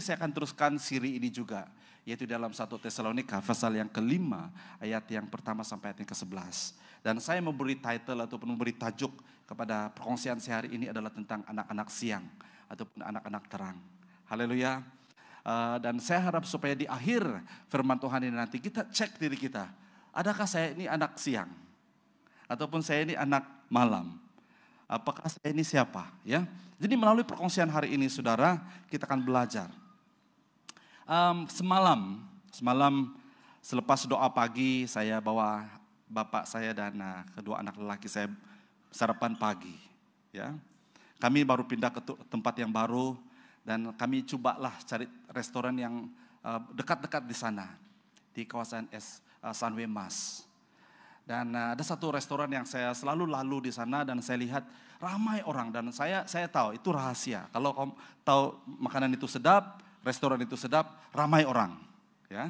saya akan teruskan siri ini juga, yaitu dalam 1 Tesalonika pasal yang ke-5 ayat yang pertama sampai ayat yang ke-11. Dan saya memberi title ataupun memberi tajuk kepada perkongsian saya hari ini adalah tentang anak-anak siang ataupun anak-anak terang. Haleluya. Dan saya harap supaya di akhir firman Tuhan ini nanti kita cek diri kita. Adakah saya ini anak siang? Ataupun saya ini anak malam? Apakah saya ini siapa? Ya. Jadi melalui perkongsian hari ini saudara, kita akan belajar. Semalam selepas doa pagi, saya bawa bapak saya dan kedua anak lelaki saya sarapan pagi. Ya, kami baru pindah ke tempat yang baru dan kami cobalah cari restoran yang dekat-dekat di sana di kawasan Sunway Mas. Dan ada satu restoran yang saya selalu lalu di sana dan saya lihat ramai orang dan saya tahu itu rahasia. Kalau kamu tahu makanan itu sedap, restoran itu sedap, ramai orang, ya.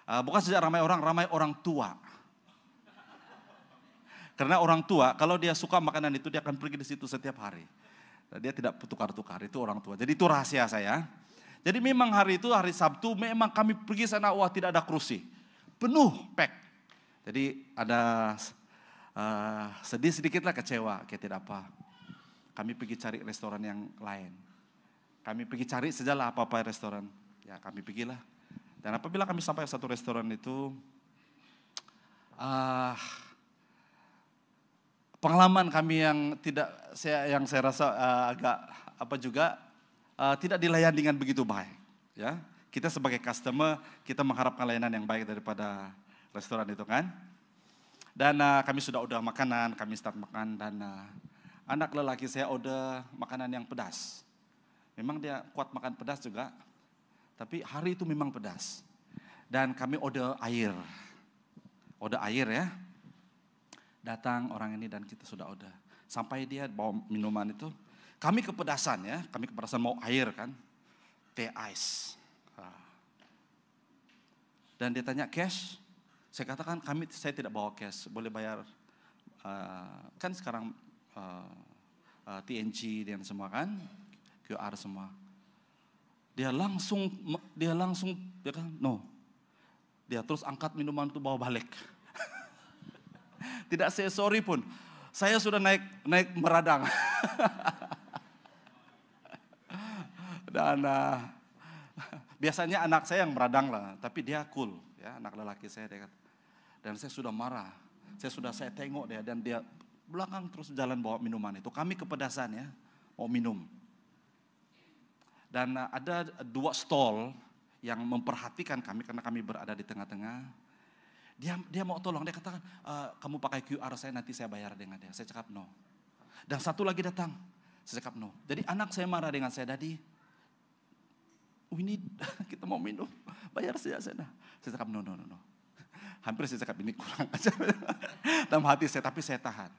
Bukan saja ramai orang tua. Karena orang tua kalau dia suka makanan itu dia akan pergi di situ setiap hari. Dia tidak tukar-tukar, itu orang tua. Jadi itu rahasia saya. Jadi memang hari itu hari Sabtu memang kami pergi sana, wah tidak ada kursi, penuh pack. Jadi ada sedih sedikitlah, kecewa, kayak tidak apa. Kami pergi cari restoran yang lain. Kami pergi cari sajalah apa-apa restoran. Ya kami pergilah. Dan apabila kami sampai ke satu restoran itu, pengalaman kami yang saya rasa agak tidak dilayani dengan begitu baik. Ya, kita sebagai customer kita mengharapkan layanan yang baik daripada restoran itu kan. Dan kami sudah order makanan, kami start makan dan anak lelaki saya order makanan yang pedas. Memang dia kuat makan pedas juga, tapi hari itu memang pedas. Dan kami order air ya. Datang orang ini dan kita sudah order. Sampai dia bawa minuman itu, kami kepedasan mau air kan, teh ice. Dan dia tanya cash. Saya katakan saya tidak bawa cash, boleh bayar kan sekarang TNG dan semua kan, QR semua. Dia langsung kan no. Dia terus angkat minuman itu bawa balik. Tidak say sorry pun. Saya sudah naik meradang. Dan biasanya anak saya yang meradang lah, tapi dia cool ya, anak lelaki saya dia kata. Dan saya sudah marah, saya tengok dia dan dia belakang terus jalan bawa minuman itu. Kami kepedasan ya, mau minum. Dan ada 2 stall yang memperhatikan kami karena kami berada di tengah-tengah. Dia mau tolong, dia katakan, kamu pakai QR saya nanti saya bayar dengan dia. Saya cakap no. Dan satu lagi datang, saya cakap no. Jadi anak saya marah dengan saya, Daddy, kita mau minum, bayar saja sana. Saya cakap no. Hampir saya cakap ini kurang aja. Dalam hati saya, tapi saya tahan.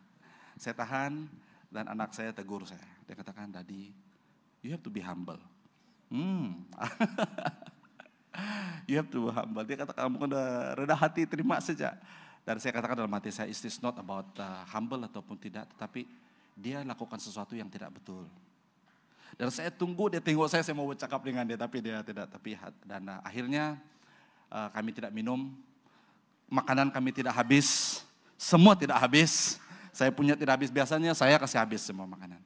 Saya tahan dan anak saya tegur saya. Dia katakan, Daddy, you have to be humble. You have to be humble. Dia katakan, kamu udah rendah hati, terima saja. Dan saya katakan dalam hati saya, it's not about humble ataupun tidak, tetapi dia lakukan sesuatu yang tidak betul. Dan saya tunggu, dia tengok saya mau bercakap dengan dia, tapi dia tidak terlihat. Dan akhirnya kami tidak minum, makanan kami tidak habis, semua tidak habis. Saya punya tidak habis, biasanya saya kasih habis semua makanan.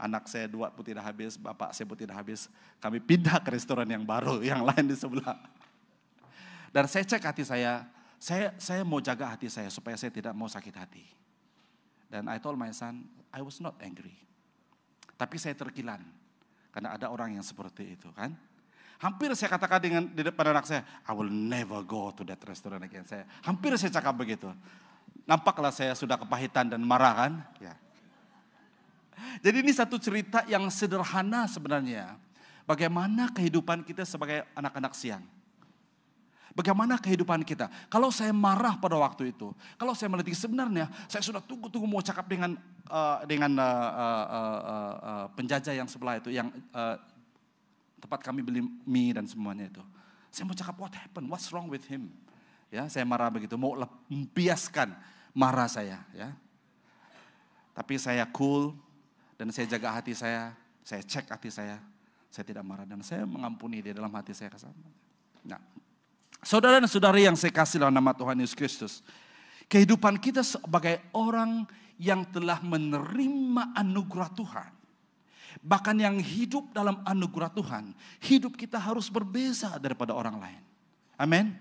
Anak saya 2 pun tidak habis, bapak saya pun tidak habis. Kami pindah ke restoran yang baru, yang lain di sebelah. Dan saya cek hati saya mau jaga hati saya supaya saya tidak mau sakit hati. Dan I told my son, I was not angry. Tapi saya terkilan, karena ada orang yang seperti itu kan. Hampir saya katakan di depan anak saya, I will never go to that restaurant again. Hampir saya cakap begitu. Nampaklah saya sudah kepahitan dan marah kan. Ya. Jadi ini satu cerita yang sederhana sebenarnya. Bagaimana kehidupan kita sebagai anak-anak siang. Bagaimana kehidupan kita. Kalau saya marah pada waktu itu. Kalau saya melihat sebenarnya saya sudah tunggu-tunggu mau cakap dengan penjajah yang sebelah itu. Yang tempat kami beli mie dan semuanya itu. Saya mau cakap what happened, what's wrong with him. Ya, saya marah begitu, mau membiaskan marah saya. Ya. Tapi saya cool dan saya jaga hati saya cek hati saya. Saya tidak marah dan saya mengampuni dia dalam hati saya kesana. Nah, saudara dan saudari yang saya kasih dalam nama Tuhan Yesus Kristus. Kehidupan kita sebagai orang yang telah menerima anugerah Tuhan. Bahkan yang hidup dalam anugerah Tuhan. Hidup kita harus berbeza daripada orang lain. Amin.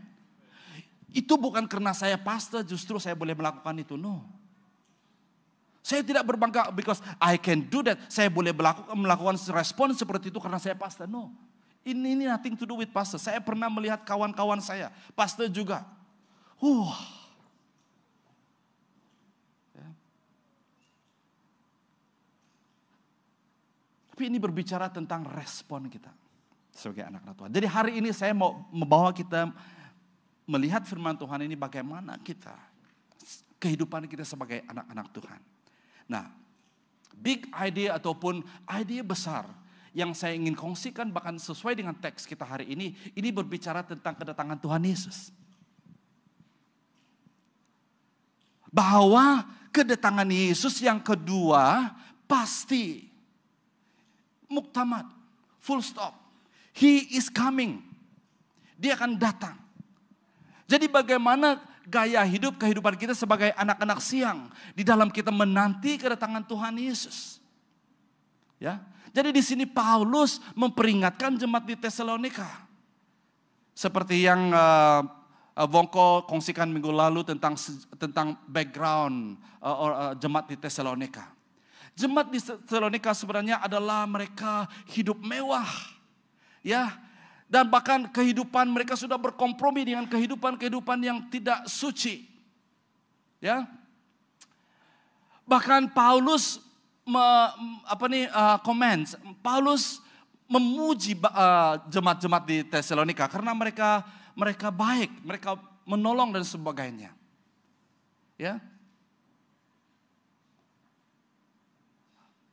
Itu bukan karena saya pastor justru saya boleh melakukan itu. No. Saya tidak berbangga because I can do that. Saya boleh melakukan respon seperti itu karena saya pastor. No. Ini nothing to do with pastor. Saya pernah melihat kawan-kawan saya. Pastor juga. Ya. Tapi ini berbicara tentang respon kita sebagai anak-anak Tuhan. Jadi hari ini saya mau membawa kita melihat firman Tuhan ini bagaimana kita. Kehidupan kita sebagai anak-anak Tuhan. Nah, big idea ataupun ide besar yang saya ingin kongsikan bahkan sesuai dengan teks kita hari ini berbicara tentang kedatangan Tuhan Yesus. Bahwa kedatangan Yesus yang kedua pasti muktamad, full stop. He is coming. Dia akan datang. Jadi bagaimana gaya hidup kehidupan kita sebagai anak-anak siang di dalam kita menanti kedatangan Tuhan Yesus. Ya. Jadi di sini Paulus memperingatkan jemaat di Tesalonika. Seperti yang Vongko kongsikan minggu lalu tentang background jemaat di Tesalonika. Jemaat di Tesalonika sebenarnya adalah mereka hidup mewah. Ya. Dan bahkan kehidupan mereka sudah berkompromi dengan kehidupan yang tidak suci. Ya. Bahkan Paulus Paulus memuji jemaat-jemaat di Tesalonika karena mereka baik, mereka menolong dan sebagainya. Ya.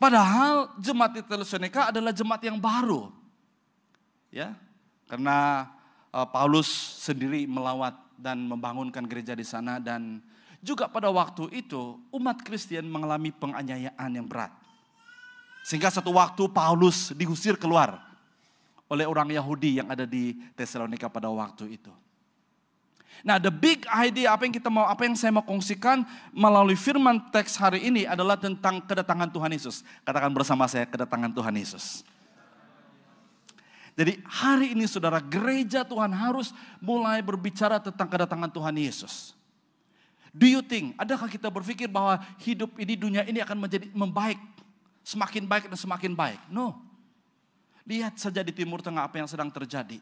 Padahal jemaat di Tesalonika adalah jemaat yang baru. Ya. Karena Paulus sendiri melawat dan membangunkan gereja di sana dan juga pada waktu itu umat Kristen mengalami penganiayaan yang berat. Sehingga satu waktu Paulus diusir keluar oleh orang Yahudi yang ada di Tesalonika pada waktu itu. Nah, the big idea apa yang saya mau kongsikan melalui firman teks hari ini adalah tentang kedatangan Tuhan Yesus. Katakan bersama saya, kedatangan Tuhan Yesus. Jadi hari ini saudara, gereja Tuhan harus mulai berbicara tentang kedatangan Tuhan Yesus. Do you think, adakah kita berpikir bahwa hidup ini, dunia ini akan menjadi membaik, semakin baik dan semakin baik? No. Lihat saja di Timur Tengah apa yang sedang terjadi.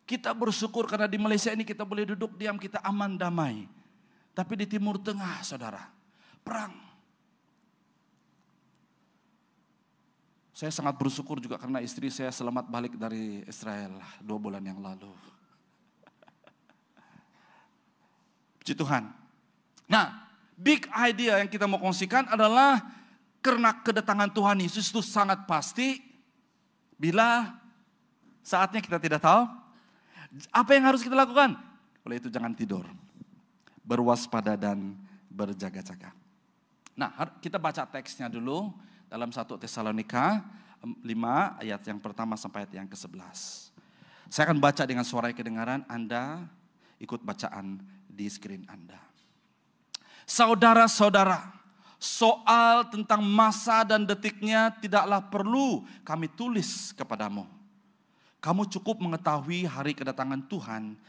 Kita bersyukur karena di Malaysia ini kita boleh duduk diam, kita aman damai. Tapi di Timur Tengah saudara, perang. Saya sangat bersyukur juga karena istri saya selamat balik dari Israel 2 bulan yang lalu. Puji Tuhan. Nah, big idea yang kita mau kongsikan adalah karena kedatangan Tuhan Yesus itu sangat pasti. Bila saatnya kita tidak tahu, apa yang harus kita lakukan? Oleh itu jangan tidur. Berwaspada dan berjaga-jaga. Nah, kita baca teksnya dulu. Dalam 1 Tesalonika 5 ayat yang pertama sampai ayat yang ke-11. Saya akan baca dengan suara kedengaran, Anda ikut bacaan di screen Anda. Saudara-saudara, soal tentang masa dan detiknya tidaklah perlu kami tulis kepadamu. Kamu cukup mengetahui hari kedatangan Tuhan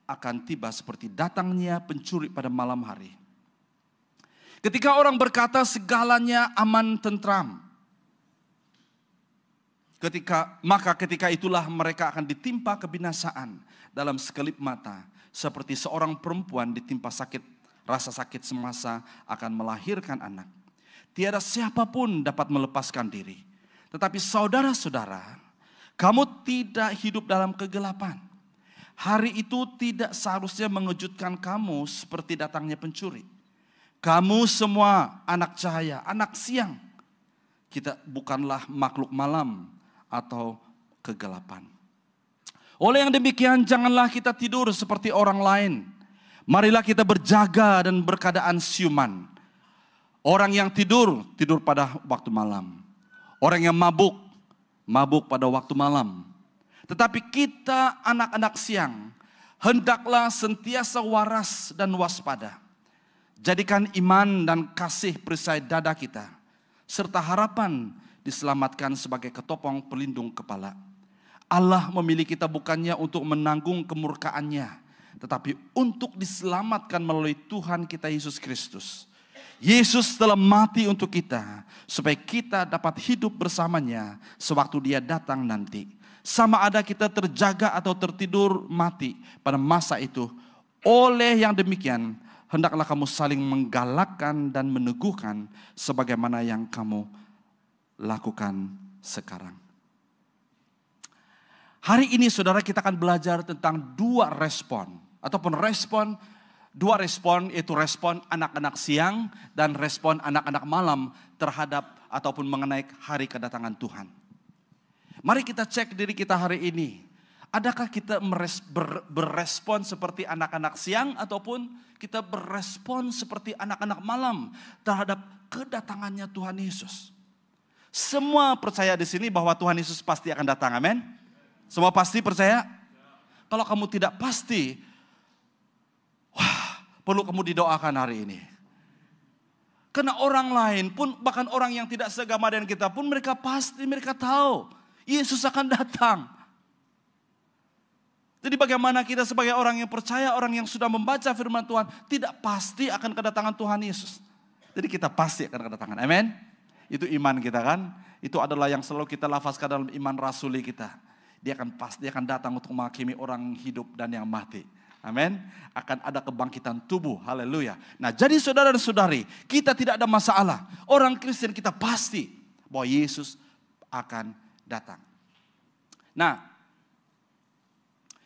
akan tiba seperti datangnya pencuri pada malam hari. Ketika orang berkata segalanya aman tentram. Ketika itulah mereka akan ditimpa kebinasaan dalam sekelip mata. Seperti seorang perempuan ditimpa rasa sakit semasa akan melahirkan anak. Tiada siapapun dapat melepaskan diri. Tetapi saudara-saudara, kamu tidak hidup dalam kegelapan. Hari itu tidak seharusnya mengejutkan kamu seperti datangnya pencuri. Kamu semua anak cahaya, anak siang. Kita bukanlah makhluk malam atau kegelapan. Oleh yang demikian janganlah kita tidur seperti orang lain. Marilah kita berjaga dan berkeadaan siuman. Orang yang tidur pada waktu malam. Orang yang mabuk mabuk pada waktu malam. Tetapi kita anak-anak siang, hendaklah sentiasa waras dan waspada. Jadikan iman dan kasih perisai dada kita, serta harapan diselamatkan sebagai ketopong pelindung kepala. Allah memilih kita bukannya untuk menanggung kemurkaannya, tetapi untuk diselamatkan melalui Tuhan kita Yesus Kristus. Yesus telah mati untuk kita, supaya kita dapat hidup bersamanya sewaktu Dia datang nanti. Sama ada kita terjaga atau tertidur mati pada masa itu. Oleh yang demikian, hendaklah kamu saling menggalakkan dan meneguhkan sebagaimana yang kamu lakukan sekarang. Hari ini saudara, kita akan belajar tentang dua respon. Dua respon, yaitu respon anak-anak siang dan respon anak-anak malam terhadap ataupun mengenai hari kedatangan Tuhan. Mari kita cek diri kita hari ini. Adakah kita berespon seperti anak-anak siang ataupun kita berespon seperti anak-anak malam terhadap kedatangannya Tuhan Yesus? Semua percaya di sini bahwa Tuhan Yesus pasti akan datang, amin? Semua pasti percaya? Kalau kamu tidak pasti, perlu kamu didoakan hari ini. Karena orang lain pun, bahkan orang yang tidak seagama dengan kita pun, mereka tahu Yesus akan datang. Jadi bagaimana kita sebagai orang yang percaya, orang yang sudah membaca firman Tuhan, tidak pasti akan kedatangan Tuhan Yesus. Jadi kita pasti akan kedatangan, amin? Itu iman kita kan? Itu adalah yang selalu kita lafazkan dalam iman rasuli kita. Dia akan datang untuk menghakimi orang hidup dan yang mati. Amin. Akan ada kebangkitan tubuh. Haleluya. Nah, jadi saudara dan saudari, kita tidak ada masalah. Orang Kristen kita pasti bahwa Yesus akan datang. Nah,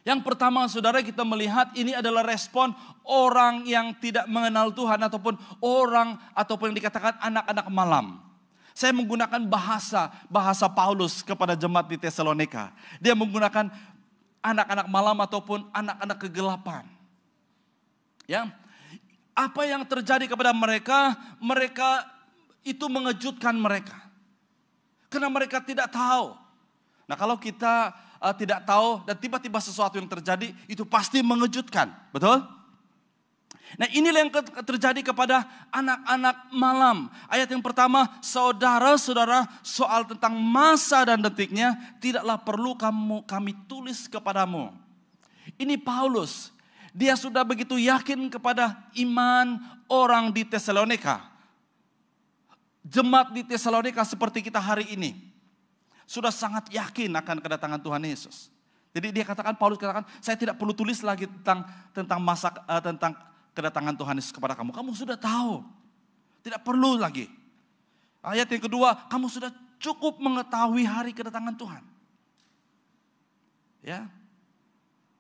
yang pertama saudara, kita melihat ini adalah respon orang yang tidak mengenal Tuhan ataupun yang dikatakan anak-anak malam. Saya menggunakan bahasa Paulus kepada jemaat di Tesalonika. Dia menggunakan anak-anak malam ataupun anak-anak kegelapan. Ya. Apa yang terjadi kepada mereka itu mengejutkan mereka. Karena mereka tidak tahu. Nah, kalau kita tidak tahu dan tiba-tiba sesuatu yang terjadi, itu pasti mengejutkan. Betul? Nah, inilah yang terjadi kepada anak-anak malam. Ayat yang pertama, saudara-saudara, soal tentang masa dan detiknya tidaklah perlu kami tulis kepadamu. Ini Paulus, dia sudah begitu yakin kepada iman orang di Tesalonika. Jemaat di Tesalonika seperti kita hari ini sudah sangat yakin akan kedatangan Tuhan Yesus. Jadi Paulus katakan, saya tidak perlu tulis lagi tentang kedatangan Tuhan Yesus kepada kamu. Kamu sudah tahu. Tidak perlu lagi. Ayat yang kedua, kamu sudah cukup mengetahui hari kedatangan Tuhan. Ya.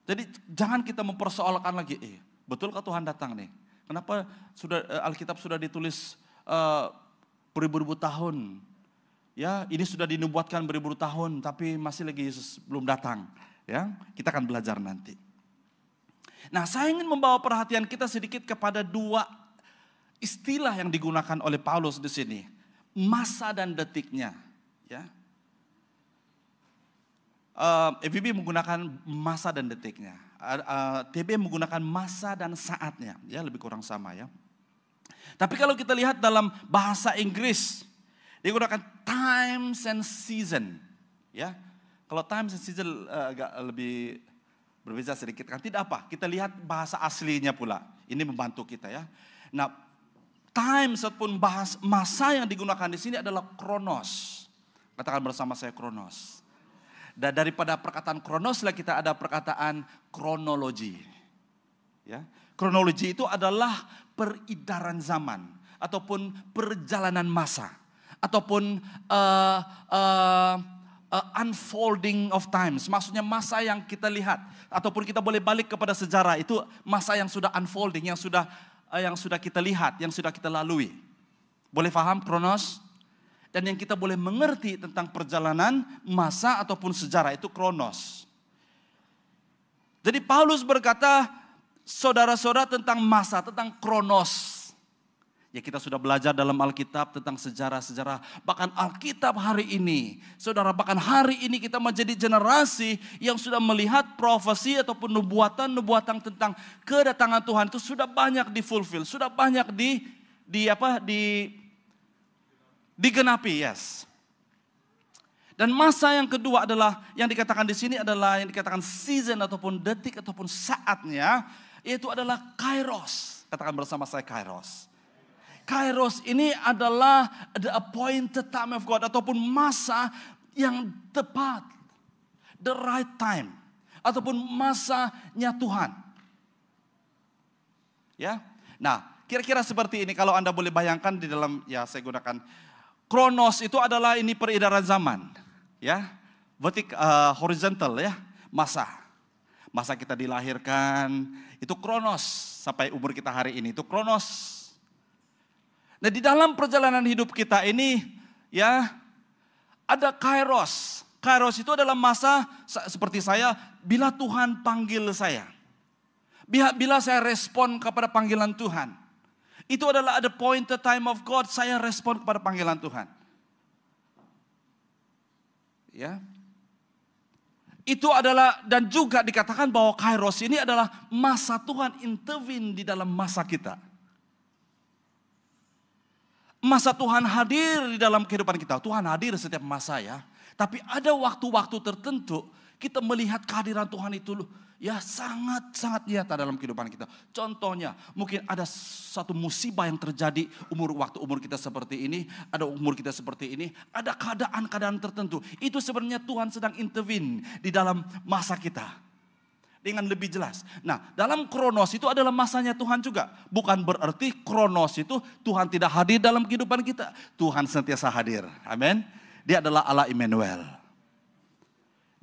Jadi jangan kita mempersoalkan lagi, betulkah Tuhan datang nih? Kenapa Alkitab sudah ditulis beribu-ribu tahun? Ya, ini sudah dinubuatkan beribu-ribu tahun, tapi masih lagi Yesus belum datang. Ya, kita akan belajar nanti. Nah, saya ingin membawa perhatian kita sedikit kepada dua istilah yang digunakan oleh Paulus di sini. Masa dan detiknya. Ya. FEB menggunakan masa dan detiknya. TB menggunakan masa dan saatnya. Ya, lebih kurang sama ya. Tapi kalau kita lihat dalam bahasa Inggris, digunakan times and season. Ya. Kalau times and season agak lebih berbeda sedikit kan, tidak apa. Kita lihat bahasa aslinya pula. Ini membantu kita ya. Nah, times ataupun masa yang digunakan di sini adalah kronos. Katakan bersama saya kronos. Dan daripada perkataan kronos lah kita ada perkataan kronologi. Ya, kronologi itu adalah peredaran zaman ataupun perjalanan masa ataupun unfolding of times. Maksudnya masa yang kita lihat ataupun kita boleh balik kepada sejarah, itu masa yang sudah unfolding, yang sudah kita lihat, yang sudah kita lalui. Boleh paham kronos? Dan yang kita boleh mengerti tentang perjalanan masa ataupun sejarah itu kronos. Jadi Paulus berkata, saudara-saudara, tentang masa, tentang kronos. Ya kita sudah belajar dalam Alkitab tentang sejarah-sejarah. Bahkan Alkitab hari ini, saudara, bahkan hari ini kita menjadi generasi yang sudah melihat profesi ataupun nubuatan-nubuatan tentang kedatangan Tuhan itu sudah banyak difulfill, sudah banyak digenapi, yes. Dan masa yang kedua adalah yang dikatakan di sini adalah yang dikatakan season ataupun detik ataupun saatnya, yaitu adalah Kairos. Katakan bersama saya Kairos. Kairos ini adalah the appointed time of God ataupun masa yang tepat. The right time ataupun masanya Tuhan. Ya. Nah, kira-kira seperti ini kalau Anda boleh bayangkan di dalam, ya saya gunakan kronos itu adalah ini peredaran zaman. Ya. Horizontal ya, masa. Masa kita dilahirkan itu kronos sampai umur kita hari ini itu kronos. Nah di dalam perjalanan hidup kita ini ya ada Kairos. Kairos itu adalah masa seperti saya bila Tuhan panggil saya. Bila saya respon kepada panggilan Tuhan. Itu adalah ada appointed time of God, saya respon kepada panggilan Tuhan. Ya. Itu adalah dan juga dikatakan bahwa Kairos ini adalah masa Tuhan intervene di dalam masa kita. Masa Tuhan hadir di dalam kehidupan kita. Tuhan hadir setiap masa ya. Tapi ada waktu-waktu tertentu kita melihat kehadiran Tuhan itu ya sangat-sangat nyata dalam kehidupan kita. Contohnya mungkin ada satu musibah yang terjadi waktu umur kita seperti ini. Ada umur kita seperti ini. Ada keadaan-keadaan tertentu. Itu sebenarnya Tuhan sedang intervene di dalam masa kita. Dengan lebih jelas. Nah, dalam kronos itu adalah masanya Tuhan juga. Bukan berarti kronos itu Tuhan tidak hadir dalam kehidupan kita. Tuhan senantiasa hadir. Amin. Dia adalah Allah Immanuel.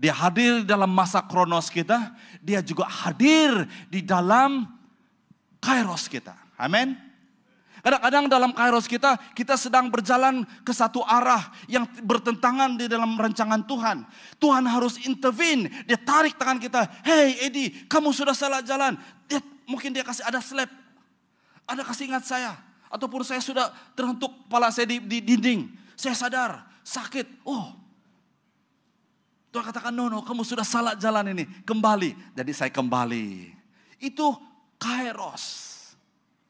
Dia hadir dalam masa kronos kita. Dia juga hadir di dalam Kairos kita. Amin. Kadang-kadang dalam Kairos kita sedang berjalan ke satu arah yang bertentangan di dalam rancangan Tuhan. Tuhan harus intervene, dia tarik tangan kita. Hey Edi, kamu sudah salah jalan. Mungkin dia kasih ada slap, ada kasih ingat saya. Ataupun saya sudah terhentuk kepala saya di dinding. Saya sadar, sakit. Oh, Tuhan katakan no, kamu sudah salah jalan ini. Kembali, jadi saya kembali. Itu Kairos.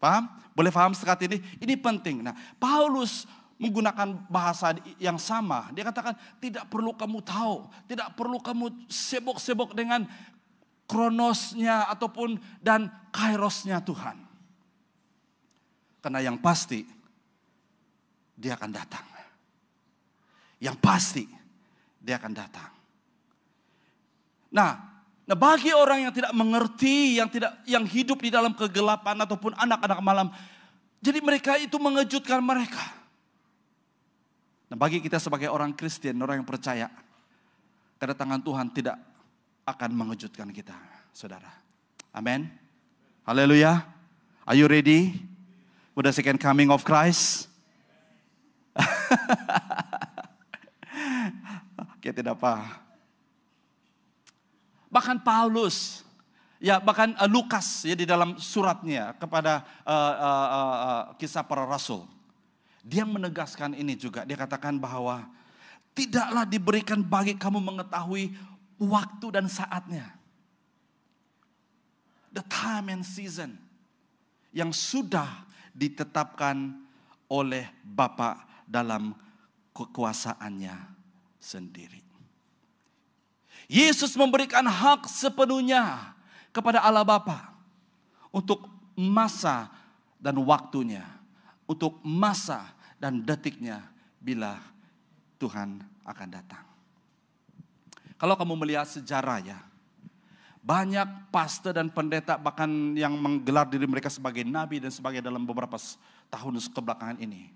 Paham? Boleh paham sekat ini? Ini penting. Nah, Paulus menggunakan bahasa yang sama. Dia katakan tidak perlu kamu tahu. Tidak perlu kamu sibuk-sibuk dengan kronosnya ataupun dan kairosnya Tuhan. Karena yang pasti dia akan datang. Yang pasti dia akan datang. Nah, bagi orang yang tidak mengerti, yang hidup di dalam kegelapan ataupun anak-anak malam, jadi mereka itu mengejutkan mereka. Nah, bagi kita sebagai orang Kristen, orang yang percaya, kedatangan Tuhan tidak akan mengejutkan kita, saudara. Amin. Haleluya. Are you ready for the second coming of Christ? Oke, tidak apa. Bahkan Paulus, ya bahkan Lukas ya di dalam suratnya kepada kisah para rasul. Dia menegaskan ini juga. Dia katakan bahwa tidaklah diberikan bagi kamu mengetahui waktu dan saatnya. The time and season yang sudah ditetapkan oleh Bapa dalam kekuasaannya sendiri. Yesus memberikan hak sepenuhnya kepada Allah Bapa untuk masa dan waktunya, untuk masa dan detiknya bila Tuhan akan datang. Kalau kamu melihat sejarah ya, banyak pastor dan pendeta bahkan yang menggelar diri mereka sebagai nabi dan sebagai dalam beberapa tahun kebelakangan ini.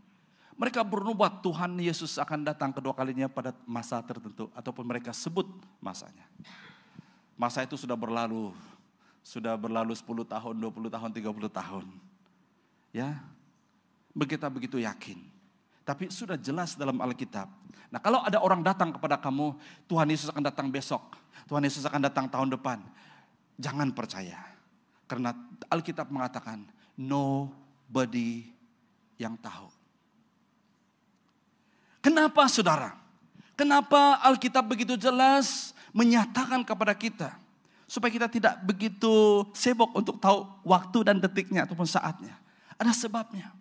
Mereka bernubuat Tuhan Yesus akan datang kedua kalinya pada masa tertentu. Ataupun mereka sebut masanya. Masa itu sudah berlalu 10 tahun, 20 tahun, 30 tahun. Ya, kita begitu yakin. Tapi sudah jelas dalam Alkitab. Nah kalau ada orang datang kepada kamu, Tuhan Yesus akan datang besok. Tuhan Yesus akan datang tahun depan. Jangan percaya. Karena Alkitab mengatakan, nobody yang tahu. Kenapa saudara? Kenapa Alkitab begitu jelas menyatakan kepada kita supaya kita tidak begitu sibuk untuk tahu waktu dan detiknya ataupun saatnya? Ada sebabnya.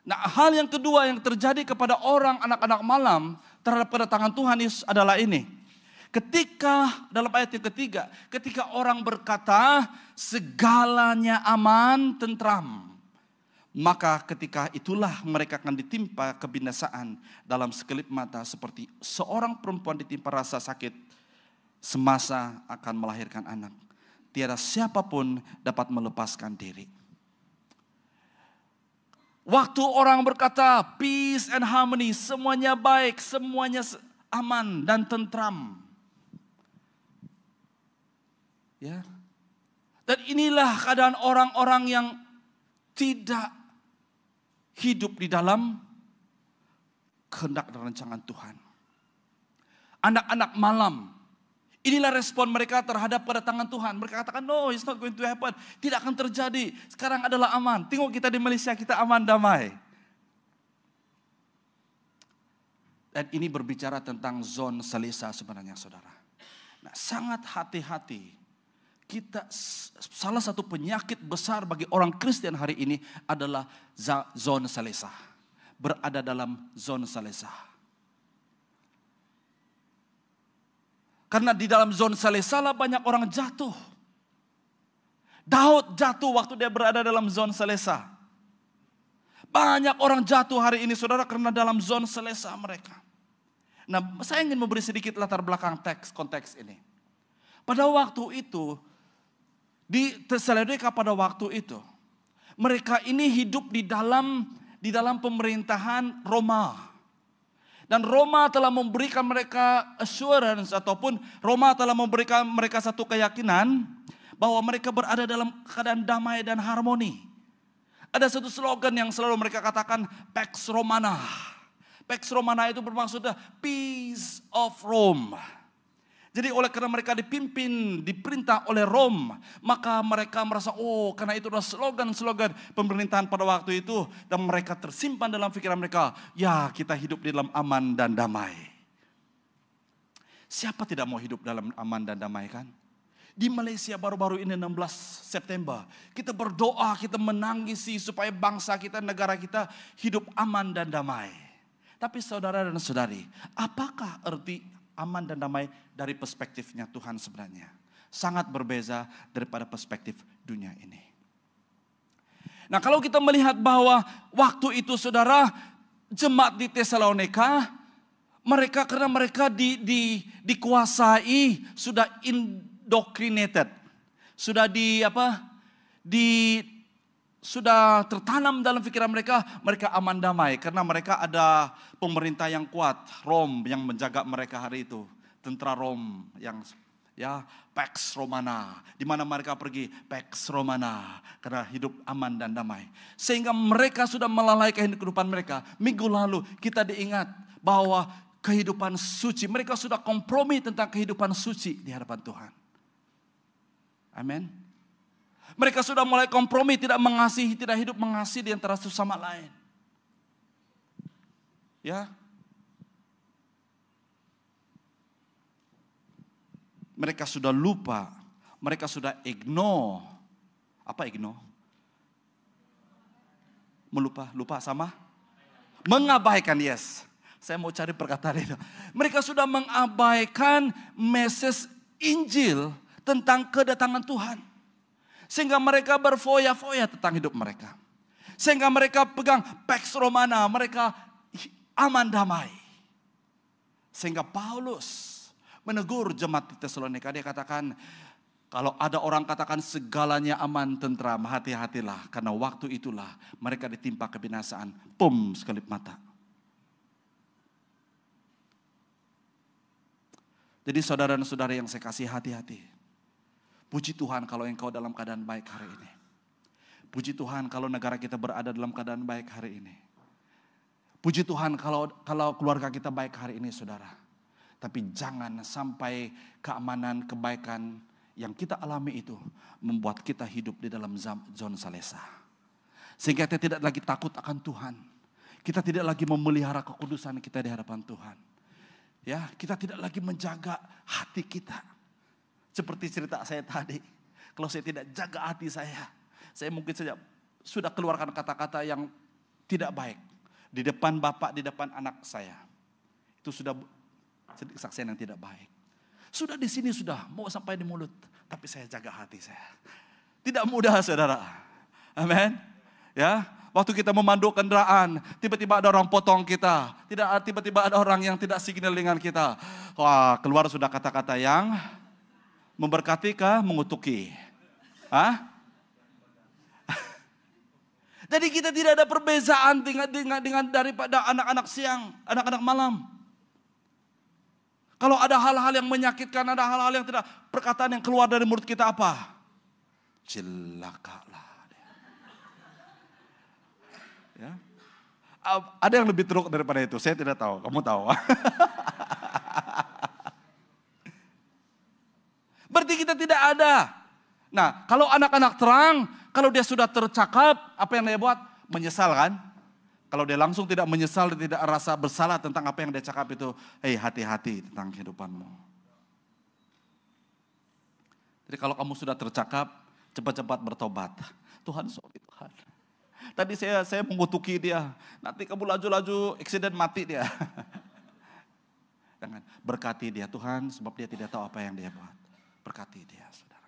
Nah, hal yang kedua yang terjadi kepada orang anak-anak malam terhadap kedatangan Tuhan Yesus adalah ini. Ketika dalam ayat yang ketiga, ketika orang berkata segalanya aman, tentram, maka ketika itulah mereka akan ditimpa kebinasaan dalam sekelip mata seperti seorang perempuan ditimpa rasa sakit semasa akan melahirkan anak. Tiada siapapun dapat melepaskan diri. Waktu orang berkata peace and harmony, semuanya baik, semuanya aman dan tentram. Ya. Dan inilah keadaan orang-orang yang tidak hidup di dalam kehendak dan rancangan Tuhan. Anak-anak malam. Inilah respon mereka terhadap kedatangan Tuhan. Mereka katakan, no, it's not going to happen. Tidak akan terjadi. Sekarang adalah aman. Tengok kita di Malaysia, kita aman, damai. Dan ini berbicara tentang zon selesa sebenarnya, saudara. Nah, sangat hati-hati. Salah satu penyakit besar bagi orang Kristen hari ini adalah zon selesa. Berada dalam zon selesa. Karena di dalam zon selesa lah banyak orang jatuh. Daud jatuh waktu dia berada dalam zon selesa. Banyak orang jatuh hari ini saudara karena dalam zon selesa mereka. Nah, saya ingin memberi sedikit latar belakang konteks ini. Pada waktu itu, di Tesalonika pada waktu itu, mereka ini hidup di dalam pemerintahan Roma. Dan Roma telah memberikan mereka assurance ataupun Roma telah memberikan mereka satu keyakinan bahwa mereka berada dalam keadaan damai dan harmoni. Ada satu slogan yang selalu mereka katakan, Pax Romana. Pax Romana itu bermaksud peace of Rome. Jadi oleh karena mereka diperintah oleh Rom, maka mereka merasa, oh karena itu adalah slogan-slogan pemerintahan pada waktu itu. Dan mereka tersimpan dalam pikiran mereka, ya kita hidup di dalam aman dan damai. Siapa tidak mau hidup dalam aman dan damai kan? Di Malaysia baru-baru ini 16 September, kita berdoa, kita menangisi supaya bangsa kita, negara kita hidup aman dan damai. Tapi saudara dan saudari, apakah arti aman dan damai dari perspektifnya Tuhan sebenarnya? Sangat berbeza daripada perspektif dunia ini. Nah, kalau kita melihat bahwa waktu itu saudara, jemaat di Tesalonika, karena mereka dikuasai, sudah indoctrinated, sudah sudah tertanam dalam pikiran mereka aman damai. Karena mereka ada pemerintah yang kuat, Rom yang menjaga mereka hari itu. Tentara Rom yang Pax Romana. Di mana mereka pergi, Pax Romana. Karena hidup aman dan damai. Sehingga mereka sudah melalaikan kehidupan mereka. Minggu lalu kita diingat bahwa kehidupan suci. Mereka sudah kompromi tentang kehidupan suci di hadapan Tuhan. Amin. Mereka sudah mulai kompromi, tidak hidup mengasihi di antara satu sama lain. Ya. Mereka sudah lupa, mereka sudah ignore. Apa ignore? Lupa sama? Mengabaikan, yes. Saya mau cari perkataan itu. Mereka sudah mengabaikan message Injil tentang kedatangan Tuhan. Sehingga mereka berfoya-foya tentang hidup mereka. Sehingga mereka pegang Pax Romana, mereka aman damai. Sehingga Paulus menegur jemaat di Tesalonika, dia katakan, kalau ada orang katakan segalanya aman tentram, hati-hatilah. Karena waktu itulah mereka ditimpa kebinasaan. Pum, sekelip mata. Jadi saudara dan saudara yang saya kasih, hati-hati. Puji Tuhan kalau engkau dalam keadaan baik hari ini. Puji Tuhan kalau negara kita berada dalam keadaan baik hari ini. Puji Tuhan kalau keluarga kita baik hari ini, saudara. Tapi jangan sampai keamanan, kebaikan yang kita alami itu membuat kita hidup di dalam zona selesa. Sehingga kita tidak lagi takut akan Tuhan. Kita tidak lagi memelihara kekudusan kita di hadapan Tuhan. Ya, kita tidak lagi menjaga hati kita. Seperti cerita saya tadi. Kalau saya tidak jaga hati saya mungkin saja sudah keluarkan kata-kata yang tidak baik. Di depan bapak, di depan anak saya. Itu sudah kesaksian yang tidak baik. Sudah di sini sudah mau sampai di mulut. Tapi saya jaga hati saya. Tidak mudah saudara. Amin. Ya, waktu kita memandu kendaraan, tiba-tiba ada orang potong kita. Tiba-tiba ada orang yang tidak signal dengan kita. Wah, keluar sudah kata-kata yang memberkati kah, mengutuki. Hah? Jadi kita tidak ada perbezaan dengan daripada anak-anak siang, anak-anak malam. Kalau ada hal-hal yang menyakitkan, ada hal-hal yang tidak, perkataan yang keluar dari mulut kita apa? Celakalah. Ya. Ada yang lebih teruk daripada itu, saya tidak tahu, kamu tahu. Berarti kita tidak ada. Nah, kalau anak-anak terang, kalau dia sudah tercakap, apa yang dia buat? Menyesal kan? Kalau dia langsung tidak menyesal, dia tidak rasa bersalah tentang apa yang dia cakap itu. Hati-hati tentang kehidupanmu. Jadi kalau kamu sudah tercakap, cepat-cepat bertobat. Tuhan, sorry Tuhan. Tadi saya mengutuki dia. Nanti kamu laju-laju, eksiden mati dia. Jangan, berkati dia Tuhan, sebab dia tidak tahu apa yang dia buat. Berkati dia, saudara.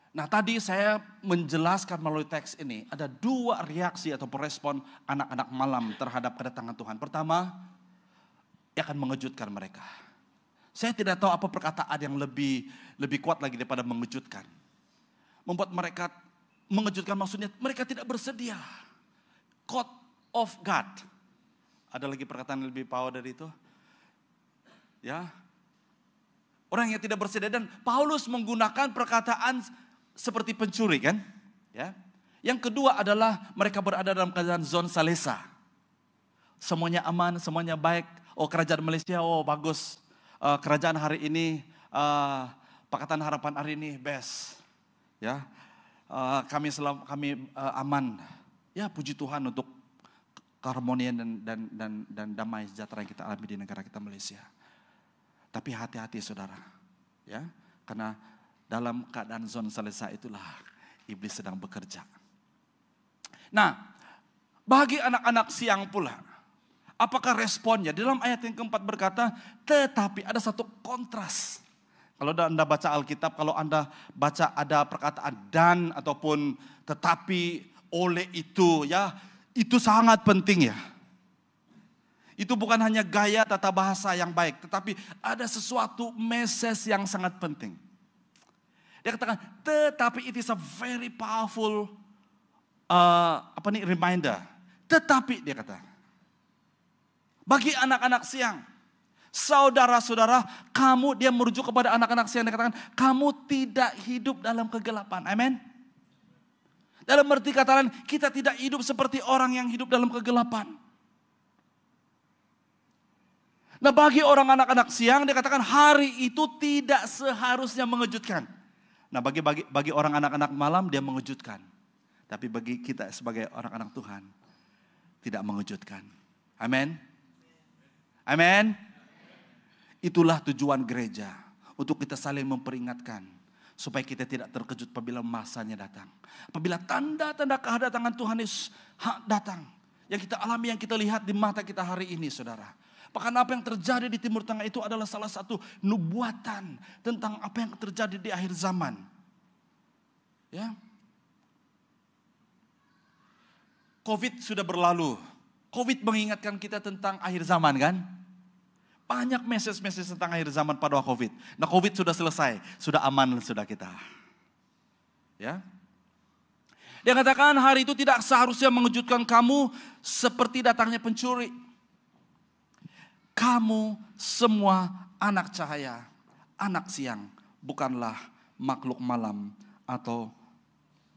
Nah tadi saya menjelaskan melalui teks ini, ada 2 reaksi atau respon anak-anak malam terhadap kedatangan Tuhan. Pertama, dia akan mengejutkan mereka. Saya tidak tahu apa perkataan yang lebih kuat lagi daripada mengejutkan. Membuat mereka mengejutkan, maksudnya mereka tidak bersedia. Caught off guard. Ada lagi perkataan yang lebih power dari itu? Ya. Orang yang tidak bersedia, dan Paulus menggunakan perkataan seperti pencuri kan? Ya. Yang kedua adalah mereka berada dalam keadaan zona salesa. Semuanya aman, semuanya baik. Oh, kerajaan Malaysia, oh bagus. Kerajaan hari ini, Pakatan Harapan hari ini best. Ya. Kami aman. Ya, puji Tuhan untuk keharmonian dan damai sejahtera yang kita alami di negara kita Malaysia. Tapi hati-hati saudara. Ya, karena dalam keadaan zona salesa itulah iblis sedang bekerja. Nah, bagi anak-anak siang pula, apakah responnya? Dalam ayat yang keempat berkata, tetapi ada satu kontras. Kalau Anda baca Alkitab, kalau Anda baca ada perkataan dan ataupun tetapi, oleh itu, ya itu sangat penting ya. Itu bukan hanya gaya tata bahasa yang baik, tetapi ada sesuatu message yang sangat penting. Dia katakan, tetapi it is a very powerful reminder. Tetapi dia kata, bagi anak-anak siang, saudara-saudara, dia merujuk kepada anak-anak siang, dia katakan, kamu tidak hidup dalam kegelapan. Amin. Dalam arti kata lain, kita tidak hidup seperti orang yang hidup dalam kegelapan. Nah, bagi orang anak-anak siang, dia katakan hari itu tidak seharusnya mengejutkan. Nah, bagi orang anak-anak malam dia mengejutkan. Tapi bagi kita sebagai orang-anak Tuhan tidak mengejutkan. Amin. Amin. Itulah tujuan gereja, untuk kita saling memperingatkan supaya kita tidak terkejut apabila masanya datang. Apabila tanda-tanda kedatangan Tuhan Yesus datang, yang kita alami, yang kita lihat di mata kita hari ini, saudara. Bahkan apa yang terjadi di Timur Tengah itu adalah salah satu nubuatan tentang apa yang terjadi di akhir zaman. Ya. Covid sudah berlalu. Covid mengingatkan kita tentang akhir zaman kan? Banyak message-message tentang akhir zaman pada Covid. Nah, Covid sudah selesai, sudah aman sudah kita. Ya. Dia katakan hari itu tidak seharusnya mengejutkan kamu seperti datangnya pencuri. Kamu semua anak cahaya, anak siang, bukanlah makhluk malam atau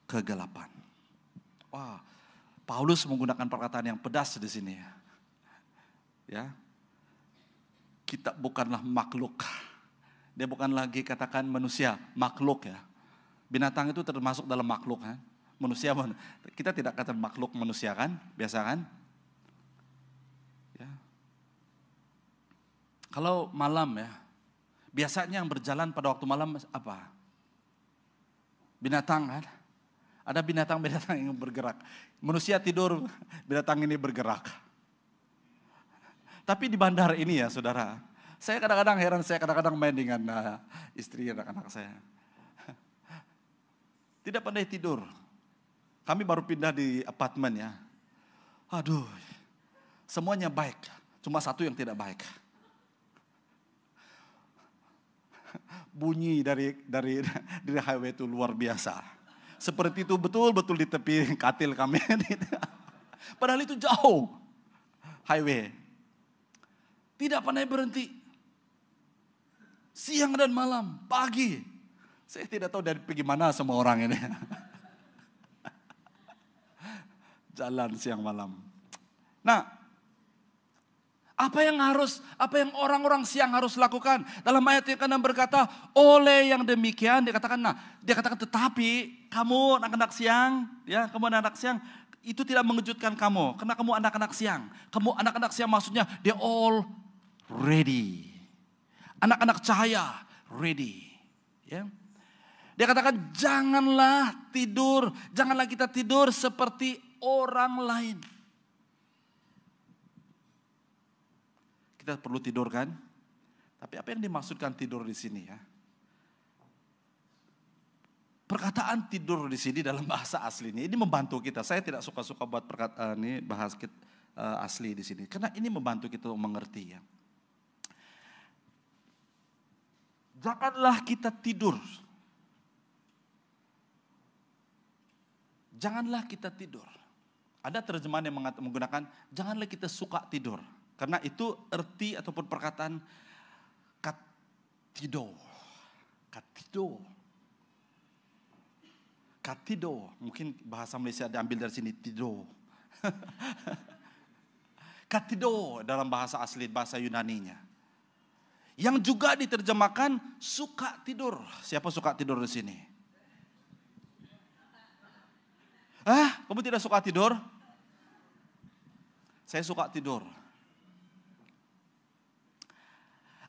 kegelapan. Wah, Paulus menggunakan perkataan yang pedas di sini. Ya, kita bukanlah makhluk Dia bukan lagi katakan manusia, makhluk ya. Binatang itu termasuk dalam makhluk kan. Manusia, kita tidak kata makhluk manusia kan, biasa kan? Ya. Kalau malam ya, biasanya yang berjalan pada waktu malam apa? Binatang kan? Ada binatang-binatang yang bergerak. Manusia tidur, binatang ini bergerak. Tapi di bandar ini ya saudara, saya kadang-kadang heran, saya kadang-kadang main dengan istri anak-anak saya. Tidak pandai tidur. Kami baru pindah di apartemen ya. Aduh, semuanya baik, cuma satu yang tidak baik. Bunyi dari highway itu luar biasa. Seperti itu betul-betul di tepi katil kami. Padahal itu jauh highway. Tidak pandai berhenti. Siang dan malam, pagi. Saya tidak tahu dari pergi mana semua orang ini. Jalan siang malam. Nah, apa yang orang-orang siang harus lakukan? Dalam ayat yang ke-6 berkata, oleh yang demikian dia katakan tetapi kamu anak-anak siang, ya, kamu anak-anak siang itu tidak mengejutkan kamu karena kamu anak-anak siang. Kamu anak-anak siang maksudnya they all ready. Anak-anak cahaya ready, ya. Dia katakan janganlah kita tidur seperti orang lain. Kita perlu tidur kan? Tapi apa yang dimaksudkan tidur di sini ya? Perkataan tidur di sini dalam bahasa asli ini membantu kita. Saya tidak suka-suka buat perkataan ini bahasa asli di sini karena ini membantu kita untuk mengerti ya. Janganlah kita tidur. Janganlah kita tidur. Ada terjemahan yang menggunakan janganlah kita suka tidur. Karena itu erti ataupun perkataan katido. Katido. Mungkin bahasa Malaysia diambil dari sini tido. Katido dalam bahasa asli, bahasa Yunaninya. Yang juga diterjemahkan suka tidur. Siapa suka tidur di sini? Kamu tidak suka tidur? Saya suka tidur.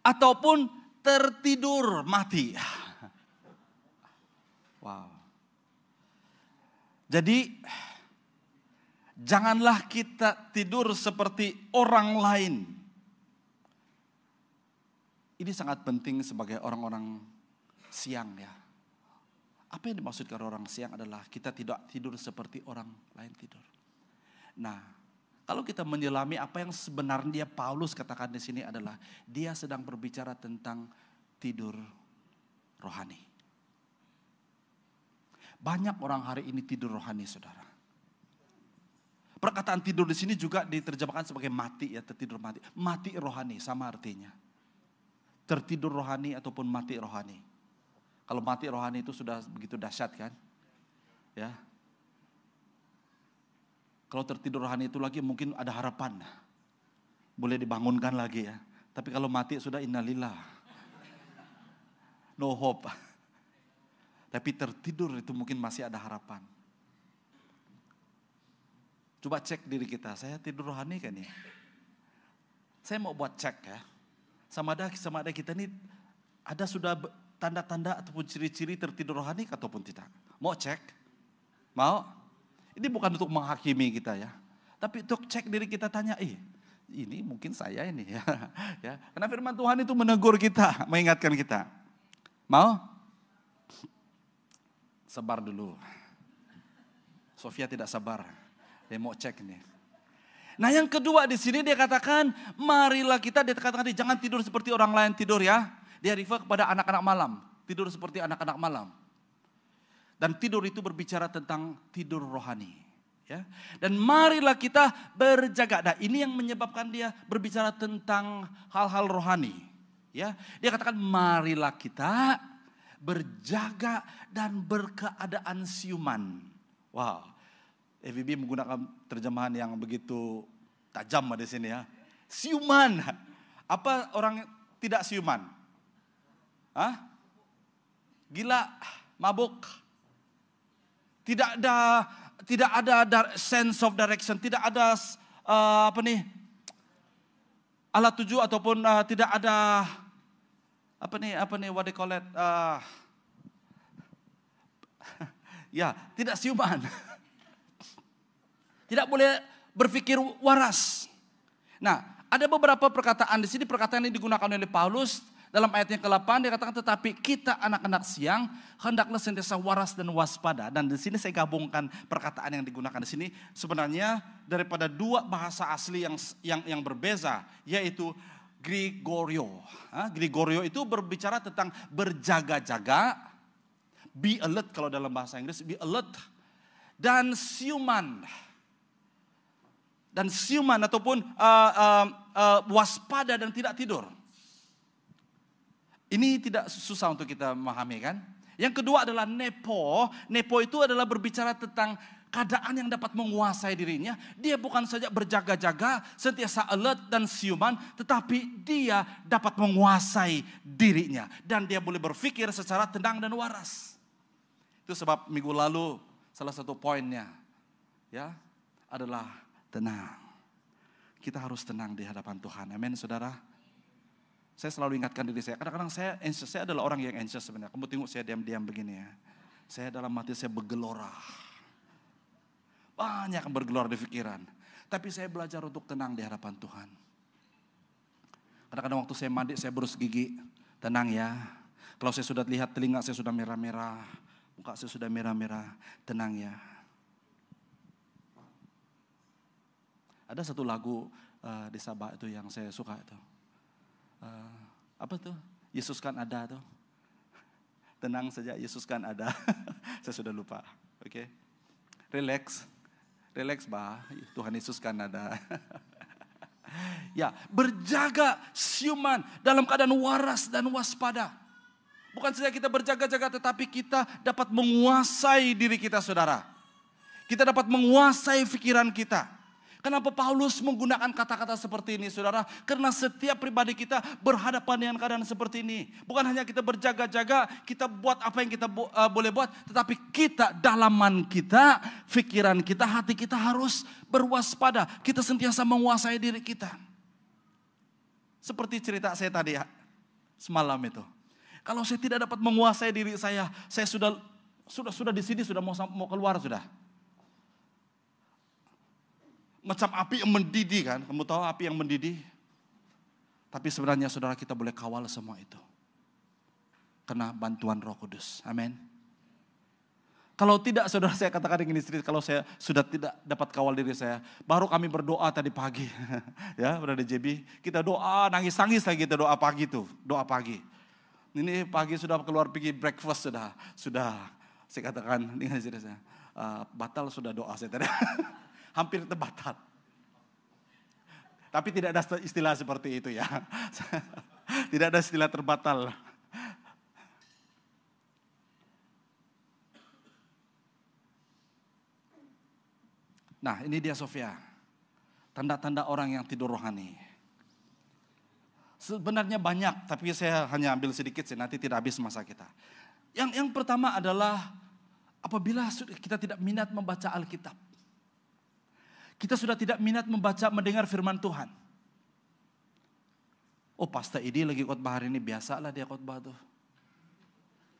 Ataupun tertidur mati. Wow. Jadi janganlah kita tidur seperti orang lain. Ini sangat penting sebagai orang-orang siang ya. Apa yang dimaksudkan orang siang adalah kita tidak tidur seperti orang lain tidur. Nah, kalau kita menyelami apa yang sebenarnya Paulus katakan di sini adalah dia sedang berbicara tentang tidur rohani. Banyak orang hari ini tidur rohani, saudara. Perkataan tidur di sini juga diterjemahkan sebagai mati ya, tertidur mati. Mati rohani sama artinya. Tertidur rohani ataupun mati rohani. Kalau mati rohani itu sudah begitu dahsyat kan? Ya. Kalau tertidur rohani itu lagi mungkin ada harapan. Boleh dibangunkan lagi ya. Tapi kalau mati sudah innalillah. No hope. Tapi tertidur itu mungkin masih ada harapan. Coba cek diri kita, saya tidur rohani kan ya? Saya mau buat cek ya. Sama ada kita ini ada sudah tanda-tanda ataupun ciri-ciri tertidur rohani ataupun tidak. Mau cek? Mau? Ini bukan untuk menghakimi kita ya. Tapi untuk cek diri kita tanya, ini mungkin saya ini ya. Ya. Karena firman Tuhan itu menegur kita, mengingatkan kita. Mau? Sabar dulu. Sofia tidak sabar. Dia mau cek nih. Nah yang kedua di sini dia katakan, marilah kita, dia katakan jangan tidur seperti orang lain tidur ya. Dia refer kepada anak-anak malam. Tidur seperti anak-anak malam. Dan tidur itu berbicara tentang tidur rohani. Ya. Dan marilah kita berjaga. Nah ini yang menyebabkan dia berbicara tentang hal-hal rohani. Ya. Dia katakan marilah kita berjaga dan berkeadaan siuman. Wow. FVB menggunakan terjemahan yang begitu tajam di sini ya. Siuman. Apa orang tidak siuman? Hah? Gila, mabuk. Tidak ada sense of direction, tidak ada alat tuju ataupun tidak ada what they call it, ya, tidak siuman. Tidak boleh berpikir waras. Nah, ada beberapa perkataan di sini, perkataan yang digunakan oleh Paulus dalam ayat yang ke-8, dia katakan, tetapi kita anak-anak siang hendaklah sentiasa waras dan waspada. Dan di sini saya gabungkan perkataan yang digunakan di sini sebenarnya daripada dua bahasa asli yang berbeza, yaitu Gregorio. Gregorio itu berbicara tentang berjaga-jaga, be alert kalau dalam bahasa Inggris, be alert, dan siuman. Dan siuman ataupun waspada dan tidak tidur. Ini tidak susah untuk kita memahami kan. Yang kedua adalah nepo. Nepo itu adalah berbicara tentang keadaan yang dapat menguasai dirinya. Dia bukan saja berjaga-jaga, sentiasa alert dan siuman, tetapi dia dapat menguasai dirinya. Dan dia boleh berpikir secara tenang dan waras. Itu sebab minggu lalu salah satu poinnya ya adalah tenang. Kita harus tenang di hadapan Tuhan. Amin, saudara. Saya selalu ingatkan diri saya. Kadang-kadang saya anxious. Saya adalah orang yang anxious sebenarnya. Kamu tengok saya diam-diam begini ya. Saya dalam hati saya bergelora. Banyak yang bergelora di pikiran. Tapi saya belajar untuk tenang di hadapan Tuhan. Kadang-kadang waktu saya mandi saya berus gigi. Tenang ya. Kalau saya sudah lihat telinga saya sudah merah-merah. Muka saya sudah merah-merah. Tenang ya. Ada satu lagu di Sabah itu yang saya suka itu. Apa tuh? Yesus kan ada tuh. Tenang saja, Yesus kan ada. Saya sudah lupa. Oke. Relax. Relax bah. Tuhan Yesus kan ada. Ya, berjaga siuman dalam keadaan waras dan waspada. Bukan saja kita berjaga-jaga, tetapi kita dapat menguasai diri kita, saudara. Kita dapat menguasai pikiran kita. Kenapa Paulus menggunakan kata-kata seperti ini, saudara? Karena setiap pribadi kita berhadapan dengan keadaan seperti ini. Bukan hanya kita berjaga-jaga, kita buat apa yang kita boleh buat. Tetapi kita, dalaman kita, pikiran kita, hati kita harus berwaspada. Kita sentiasa menguasai diri kita. Seperti cerita saya tadi ya, semalam itu. Kalau saya tidak dapat menguasai diri saya sudah di sini, sudah mau keluar sudah. Macam api yang mendidih kan. Kamu tahu api yang mendidih. Tapi sebenarnya saudara kita boleh kawal semua itu. Karena bantuan Roh Kudus. Amin. Kalau tidak saudara, saya katakan dengan istri, kalau saya sudah tidak dapat kawal diri saya. Baru kami berdoa tadi pagi. Ya, berada di JB. Kita doa, nangis-nangis lagi kita doa pagi tuh. Doa pagi. Ini pagi sudah keluar pergi breakfast sudah. Saya katakan dengan istri saya. Batal sudah doa saya tadi. Hampir terbatal. Tapi tidak ada istilah seperti itu ya. Tidak ada istilah terbatal. Nah, ini dia Sofia. Tanda-tanda orang yang tidur rohani. Sebenarnya banyak, tapi saya hanya ambil sedikit sih, nanti tidak habis masa kita. Yang pertama adalah apabila kita tidak minat membaca Alkitab. Kita sudah tidak minat mendengar firman Tuhan. Oh, Pastor Idi lagi khotbah hari ini, biasalah dia khotbah tuh.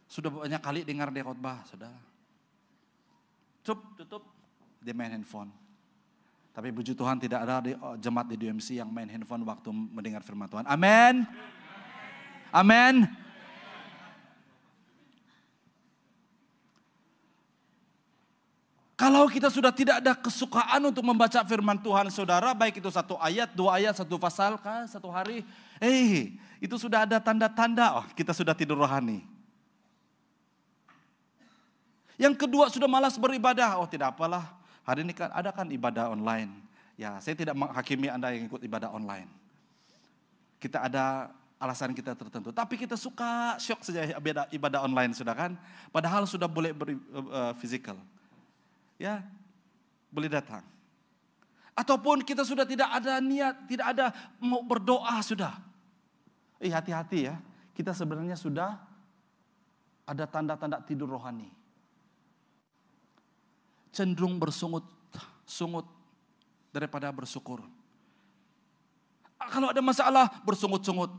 Sudah banyak kali dengar dia khotbah, saudara. Tutup, dia main handphone. Tapi puji Tuhan tidak ada jemaat di DMC yang main handphone waktu mendengar firman Tuhan. Amin. Amin. Kalau kita sudah tidak ada kesukaan untuk membaca firman Tuhan, saudara, baik itu 1 ayat, 2 ayat, 1 pasal, kah, 1 hari, itu sudah ada tanda-tanda, kita sudah tidur rohani. Yang kedua, sudah malas beribadah, tidak apalah, hari ini kan ada kan ibadah online. Ya, saya tidak menghakimi Anda yang ikut ibadah online. Kita ada alasan kita tertentu, tapi kita suka syok saja ibadah online sudah kan, padahal sudah boleh physical. Ya, boleh datang. Ataupun kita sudah tidak ada niat, tidak ada mau berdoa sudah. Hati-hati ya. kita sebenarnya sudah ada tanda-tanda tidur rohani. Cenderung bersungut-sungut daripada bersyukur. Kalau ada masalah, bersungut-sungut.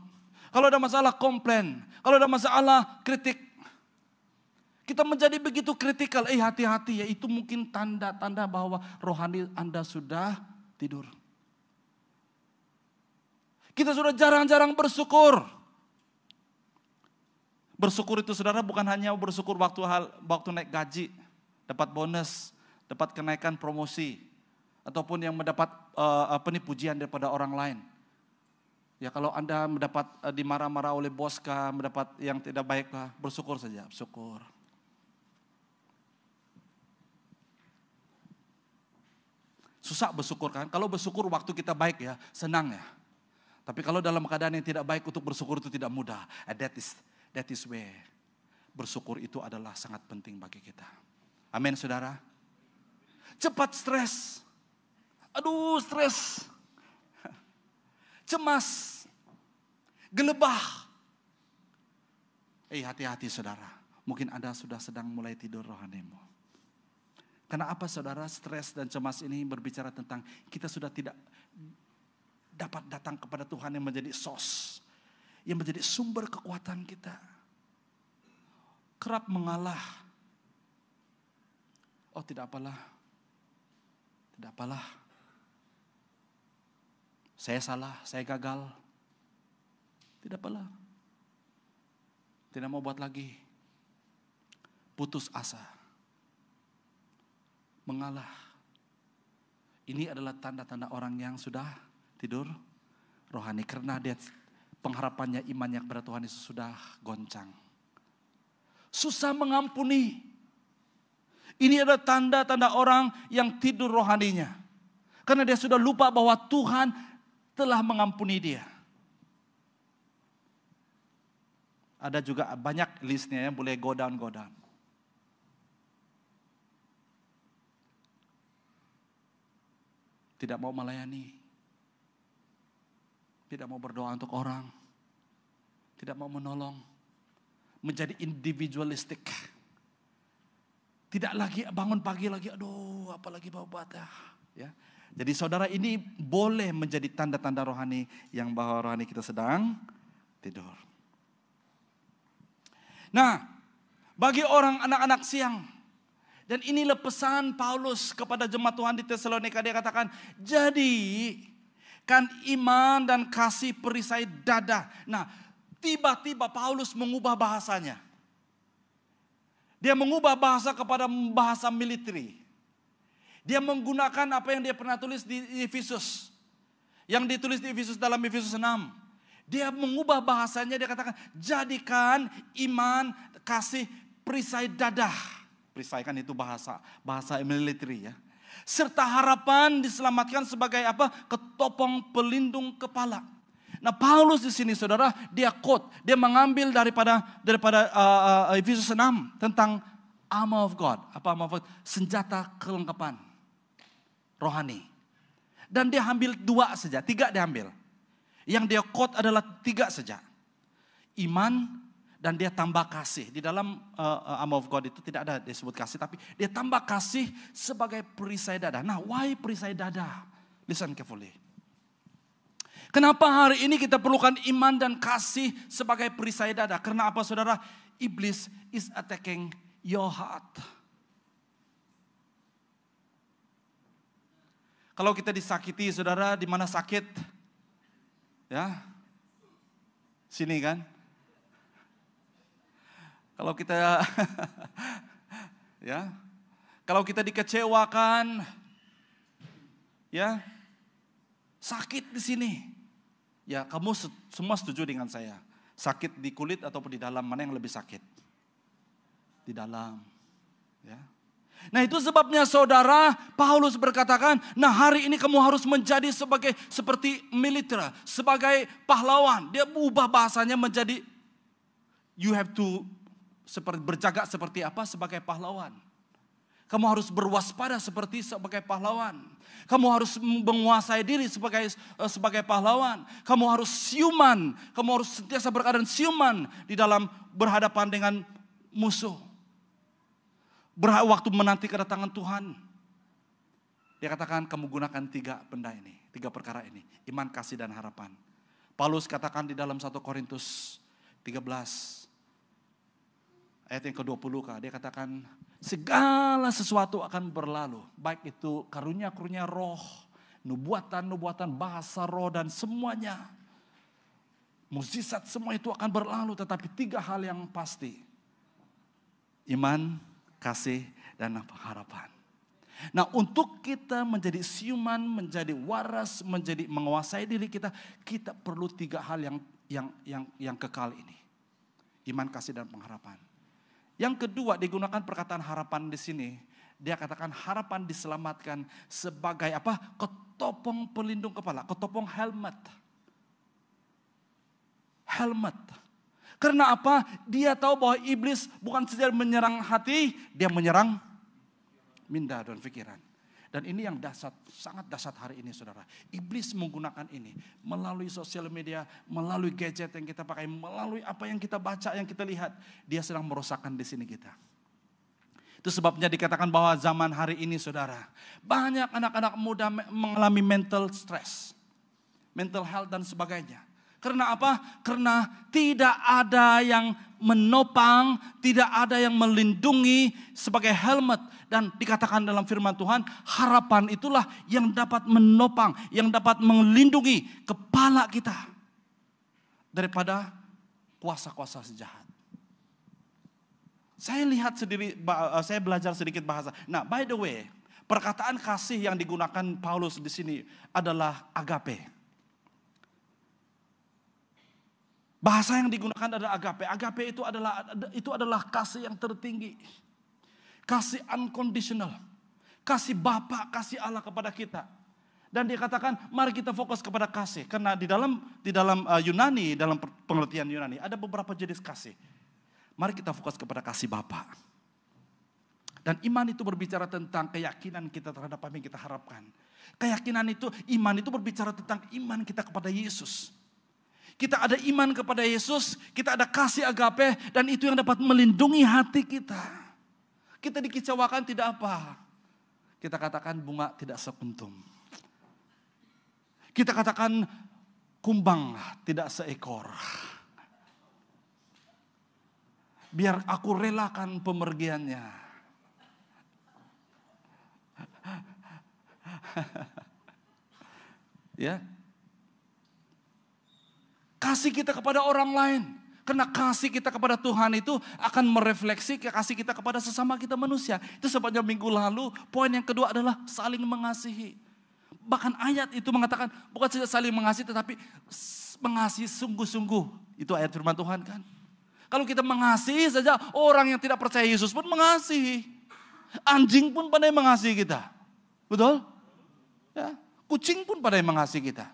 Kalau ada masalah, komplain. Kalau ada masalah, kritik. Kita menjadi begitu kritikal. Hati-hati ya, itu mungkin tanda-tanda bahwa rohani Anda sudah tidur. Kita sudah jarang-jarang bersyukur. Bersyukur itu saudara bukan hanya bersyukur waktu naik gaji, dapat bonus, dapat kenaikan promosi, ataupun yang mendapat pujian daripada orang lain. Ya kalau Anda mendapat dimarah-marah oleh bos kah, mendapat yang tidak baik kah, bersyukur saja, bersyukur. Susah bersyukur kan? Kalau bersyukur waktu kita baik ya, senang ya. Tapi kalau dalam keadaan yang tidak baik untuk bersyukur itu tidak mudah. That is where bersyukur itu adalah sangat penting bagi kita. Amin saudara. Cepat stres. Aduh stres. Cemas, gelebah. Hati-hati saudara. Mungkin Anda sudah sedang mulai tidur rohanimu. Karena apa saudara? Stres dan cemas ini berbicara tentang kita sudah tidak dapat datang kepada Tuhan yang menjadi source, yang menjadi sumber kekuatan kita. Kerap mengalah. Oh tidak apalah. Tidak apalah. Saya salah, saya gagal. Tidak apalah. Tidak mau buat lagi. Putus asa. Mengalah. Ini adalah tanda-tanda orang yang sudah tidur rohani. Karena dia pengharapannya, imannya kepada Tuhan Yesus sudah goncang. Susah mengampuni. Ini adalah tanda-tanda orang yang tidur rohaninya. Karena dia sudah lupa bahwa Tuhan telah mengampuni dia. Ada juga banyak listnya yang boleh go down. Tidak mau melayani. Tidak mau berdoa untuk orang. Tidak mau menolong. Menjadi individualistik. Tidak lagi bangun pagi lagi, aduh apalagi bawa bata. Ya. Jadi saudara ini boleh menjadi tanda-tanda rohani yang bahwa rohani kita sedang tidur. Nah, bagi orang anak-anak siang. Dan inilah pesan Paulus kepada jemaat Tuhan di Tesalonika. Dia katakan, jadi kan iman dan kasih perisai dada. Nah, tiba-tiba Paulus mengubah bahasanya. Dia mengubah bahasa kepada bahasa militer. Dia menggunakan apa yang dia pernah tulis di Efesus. Yang ditulis di Efesus dalam Efesus 6. Dia mengubah bahasanya, dia katakan, jadikan iman, kasih, perisai dadah. Perisai kan itu bahasa militer ya. Serta harapan diselamatkan sebagai apa? Ketopong pelindung kepala. Nah Paulus di sini saudara, dia quote, dia mengambil daripada Efesus 6 tentang armor of God. Apa armor of God? Senjata kelengkapan rohani. Dan dia ambil 2 saja, 3 dia ambil. Yang dia quote adalah 3 saja. Iman dan dia tambah kasih. Di dalam armor of God itu tidak ada disebut kasih, tapi dia tambah kasih sebagai perisai dada. Nah, why perisai dada? Listen carefully. Kenapa hari ini kita perlukan iman dan kasih sebagai perisai dada? Karena apa saudara? Iblis is attacking your heart. Kalau kita disakiti, saudara, di mana sakit? Ya, sini kan? Kalau kita, ya, kalau kita dikecewakan, ya, sakit di sini. Ya, kamu semua setuju dengan saya. Sakit di kulit ataupun di dalam, mana yang lebih sakit? Di dalam, ya. Nah itu sebabnya saudara, Paulus berkatakan, nah hari ini kamu harus menjadi seperti militer, sebagai pahlawan. Dia ubah bahasanya menjadi, you have to berjaga seperti apa? Sebagai pahlawan. Kamu harus berwaspada sebagai pahlawan. Kamu harus menguasai diri sebagai pahlawan. Kamu harus siuman. Kamu harus sentiasa berkeadaan siuman di dalam berhadapan dengan musuh. Waktu menanti kedatangan Tuhan. Dia katakan kamu gunakan 3 benda ini. 3 perkara ini. Iman, kasih, dan harapan. Paulus katakan di dalam 1 Korintus 13. Ayat yang ke-20. Dia katakan segala sesuatu akan berlalu. Baik itu karunia-karunia roh, nubuatan-nubuatan, bahasa roh, dan semuanya. Mukjizat semua itu akan berlalu. Tetapi 3 hal yang pasti. Iman, kasih, dan harapan. Nah, untuk kita menjadi siuman, menjadi waras, menjadi menguasai diri kita, kita perlu 3 hal yang kekal ini. Iman, kasih, dan pengharapan. Yang kedua, digunakan perkataan harapan di sini. Dia katakan harapan diselamatkan sebagai apa? Ketopong pelindung kepala, ketopong helmet. Helmet. Karena apa? Dia tahu bahwa iblis bukan saja menyerang hati, dia menyerang minda dan pikiran. Dan ini yang dahsyat, sangat dahsyat hari ini saudara. Iblis menggunakan ini melalui sosial media, melalui gadget yang kita pakai, melalui apa yang kita baca, yang kita lihat. Dia sedang merosakkan di sini kita. Itu sebabnya dikatakan bahwa zaman hari ini saudara, banyak anak-anak muda mengalami mental stress, mental health dan sebagainya. Karena apa? Karena tidak ada yang menopang, tidak ada yang melindungi sebagai helmet. Dan dikatakan dalam firman Tuhan, harapan itulah yang dapat menopang, yang dapat melindungi kepala kita daripada kuasa-kuasa sejahat. Saya lihat sendiri, saya belajar sedikit bahasa. Nah, by the way, perkataan kasih yang digunakan Paulus di sini adalah agape. Bahasa yang digunakan adalah agape. Agape itu adalah kasih yang tertinggi. Kasih unconditional. Kasih Bapa, kasih Allah kepada kita. Dan dia katakan, mari kita fokus kepada kasih. Karena di dalam Yunani, dalam pengertian Yunani, ada beberapa jenis kasih. Mari kita fokus kepada kasih Bapa. Dan iman itu berbicara tentang keyakinan kita terhadap apa yang kita harapkan. Iman itu berbicara tentang iman kita kepada Yesus. Kita ada iman kepada Yesus, kita ada kasih agape, dan itu yang dapat melindungi hati kita. Kita dikecewakan tidak apa. Kita katakan bunga tidak sekuntum. Kita katakan kumbang tidak seekor. Biar aku relakan pemergiannya. Ya. Kasih kita kepada orang lain. Karena kasih kita kepada Tuhan itu akan merefleksi kasih kita kepada sesama kita manusia. Itu sebabnya minggu lalu poin yang kedua adalah saling mengasihi. Bahkan ayat itu mengatakan bukan saja saling mengasihi tetapi mengasihi sungguh-sungguh. Itu ayat firman Tuhan kan. Kalau kita mengasihi saja orang yang tidak percaya Yesus pun mengasihi. Anjing pun pandai mengasihi kita. Betul? Ya, kucing pun pandai mengasihi kita.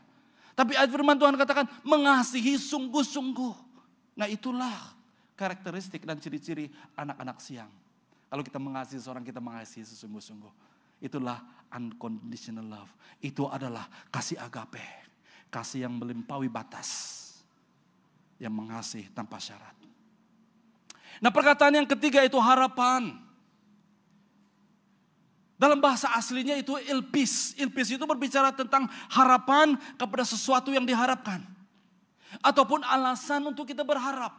Tapi ayat firman Tuhan katakan mengasihi sungguh-sungguh. Nah itulah karakteristik dan ciri-ciri anak-anak siang. Kalau kita mengasihi seorang, kita mengasihi sesungguh-sungguh. Itulah unconditional love. Itu adalah kasih agape. Kasih yang melampaui batas. Yang mengasihi tanpa syarat. Nah perkataan yang ketiga itu harapan. Dalam bahasa aslinya itu ilpis. Ilpis itu berbicara tentang harapan kepada sesuatu yang diharapkan. Ataupun alasan untuk kita berharap.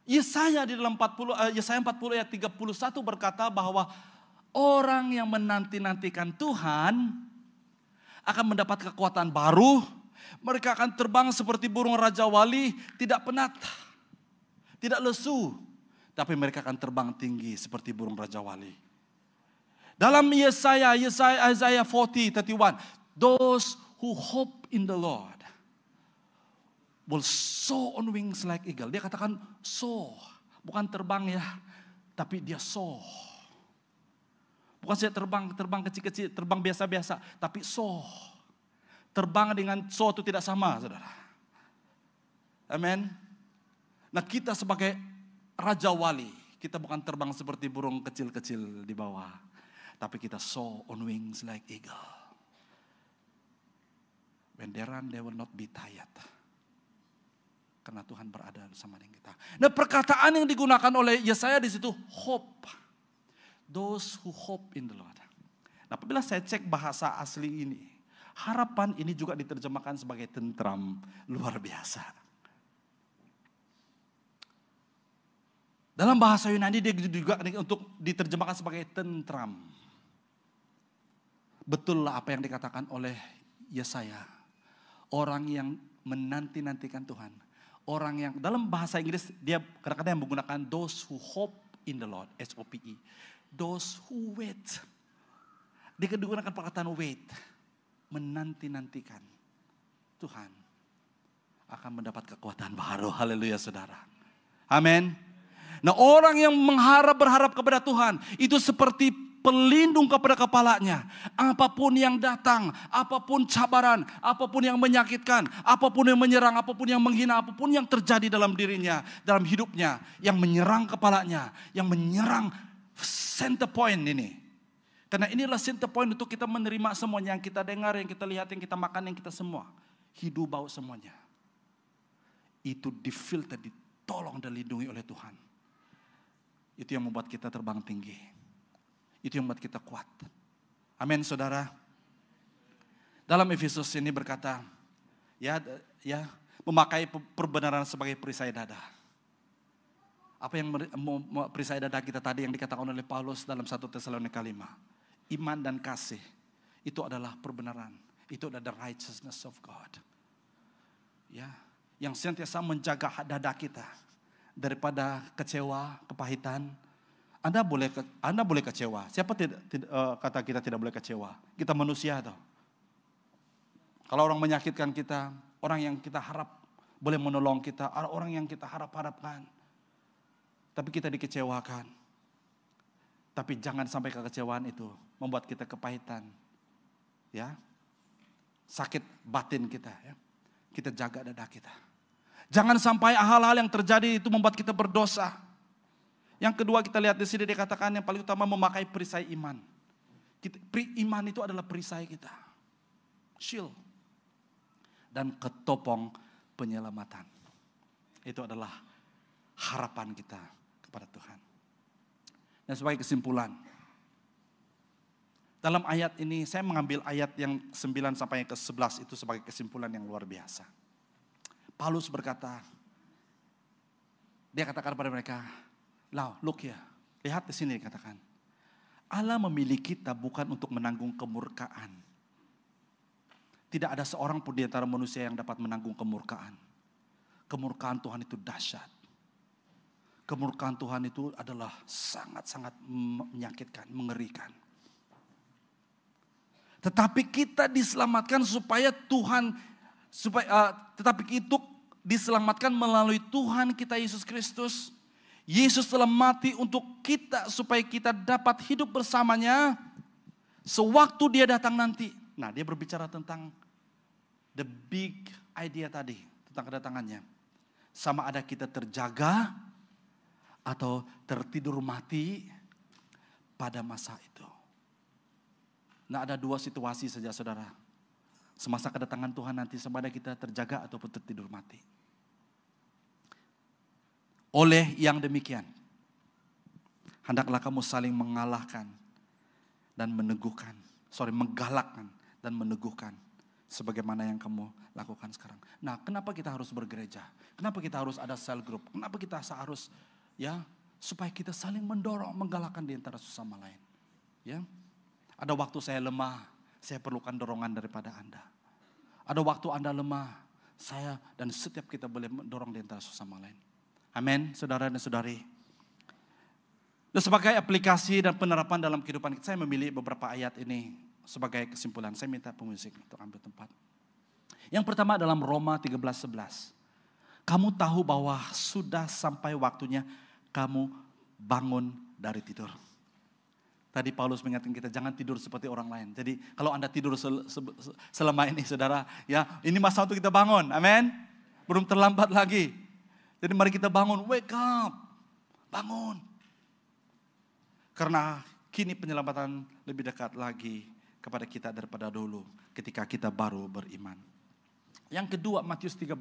Yesaya di dalam Yesaya 40 ayat 31 berkata bahwa orang yang menanti-nantikan Tuhan akan mendapat kekuatan baru. Mereka akan terbang seperti burung Raja Wali, tidak penat, tidak lesu. Tapi mereka akan terbang tinggi seperti burung Raja Wali. Dalam Isaiah 40:31, those who hope in the Lord will soar on wings like eagle. Dia katakan soar, bukan terbang ya, tapi dia soar. Bukan saja terbang kecil-kecil, terbang biasa-biasa, tapi soar. Terbang dengan soar itu tidak sama, saudara. Amin. Nah kita sebagai Raja Wali, Kita bukan terbang seperti burung kecil-kecil di bawah. Tapi kita soar on wings like eagle. When they run, they will not be tired. Karena Tuhan berada bersama dengan kita. Nah, perkataan yang digunakan oleh Yesaya di situ, hope. Those who hope in the Lord. Nah, apabila saya cek bahasa asli ini, harapan ini juga diterjemahkan sebagai tentram luar biasa. Dalam bahasa Yunani dia juga untuk diterjemahkan sebagai tentram. Betullah apa yang dikatakan oleh Yesaya. Orang yang menanti-nantikan Tuhan. Orang yang dalam bahasa Inggris dia kadang-kadang menggunakan those who hope in the Lord, HOPE. Those who wait. Dia digunakan perkataan wait. Menanti-nantikan Tuhan akan mendapat kekuatan baru. Haleluya saudara. Amin. Nah, orang yang berharap kepada Tuhan itu seperti pelindung kepada kepalanya. Apapun yang datang, apapun cabaran, apapun yang menyakitkan, apapun yang menyerang, apapun yang menghina, apapun yang terjadi dalam dirinya, dalam hidupnya, yang menyerang kepalanya, yang menyerang center point ini. Karena inilah center point untuk kita menerima semuanya yang kita dengar, yang kita lihat, yang kita makan, yang kita semua. Hidup bau semuanya. Itu difilter, ditolong dan dilindungi oleh Tuhan. Itu yang membuat kita terbang tinggi. Itu yang membuat kita kuat. Amin saudara. Dalam Efesus ini berkata, ya memakai perbenaran sebagai perisai dada. Apa yang perisai dada kita tadi yang dikatakan oleh Paulus dalam 1 Tesalonika 5. Iman dan kasih itu adalah perbenaran. Itu adalah the righteousness of God. Ya, yang senantiasa menjaga dada kita daripada kecewa, kepahitan. Anda boleh kecewa. Siapa kata kita tidak boleh kecewa? Kita manusia toh. Kalau orang menyakitkan kita, orang yang kita harap boleh menolong kita, orang yang kita harapkan. Tapi kita dikecewakan. Tapi jangan sampai kekecewaan itu membuat kita kepahitan. Ya. Sakit batin kita ya. Kita jaga dada kita. Jangan sampai hal-hal yang terjadi itu membuat kita berdosa. Yang kedua kita lihat di sini dikatakan yang paling utama memakai perisai iman. Iman itu adalah perisai kita. Shield. Dan ketopong penyelamatan. Itu adalah harapan kita kepada Tuhan. Dan sebagai kesimpulan. Dalam ayat ini saya mengambil ayat yang 9 sampai ke 11 itu sebagai kesimpulan yang luar biasa. Paulus berkata, dia katakan kepada mereka, look ya, lihat di sini dikatakan. Allah memilih kita bukan untuk menanggung kemurkaan. Tidak ada seorang pun di antara manusia yang dapat menanggung kemurkaan. Kemurkaan Tuhan itu dahsyat. Kemurkaan Tuhan itu adalah sangat-sangat menyakitkan, mengerikan. Tetapi kita diselamatkan tetapi itu diselamatkan melalui Tuhan kita Yesus Kristus. Yesus telah mati untuk kita supaya kita dapat hidup bersamanya sewaktu dia datang nanti. Nah, dia berbicara tentang the big idea tadi, tentang kedatangannya. Sama ada kita terjaga atau tertidur mati pada masa itu. Nah, ada dua situasi saja saudara. Semasa kedatangan Tuhan nanti sama ada kita terjaga ataupun tertidur mati. Oleh yang demikian, hendaklah kamu saling mengalahkan dan menggalakkan dan meneguhkan sebagaimana yang kamu lakukan sekarang. Nah, kenapa kita harus bergereja? Kenapa kita harus ada cell group? Kenapa kita harus supaya kita saling mendorong, menggalakkan di antara sesama lain. Ya. Ada waktu saya lemah, saya perlukan dorongan daripada Anda. Ada waktu Anda lemah, saya dan setiap kita boleh mendorong di antara sesama lain. Amin, saudara dan saudari. Dan sebagai aplikasi dan penerapan dalam kehidupan kita, saya memilih beberapa ayat ini sebagai kesimpulan. Saya minta pemusik untuk ambil tempat. Yang pertama dalam Roma 13:11. Kamu tahu bahwa sudah sampai waktunya kamu bangun dari tidur. Tadi Paulus mengingatkan kita jangan tidur seperti orang lain. Jadi kalau Anda tidur selama ini saudara, ya ini masa untuk kita bangun. Amin. Belum terlambat lagi. Jadi mari kita bangun, wake up. Bangun. Karena kini penyelamatan lebih dekat lagi kepada kita daripada dulu ketika kita baru beriman. Yang kedua, Matius 13,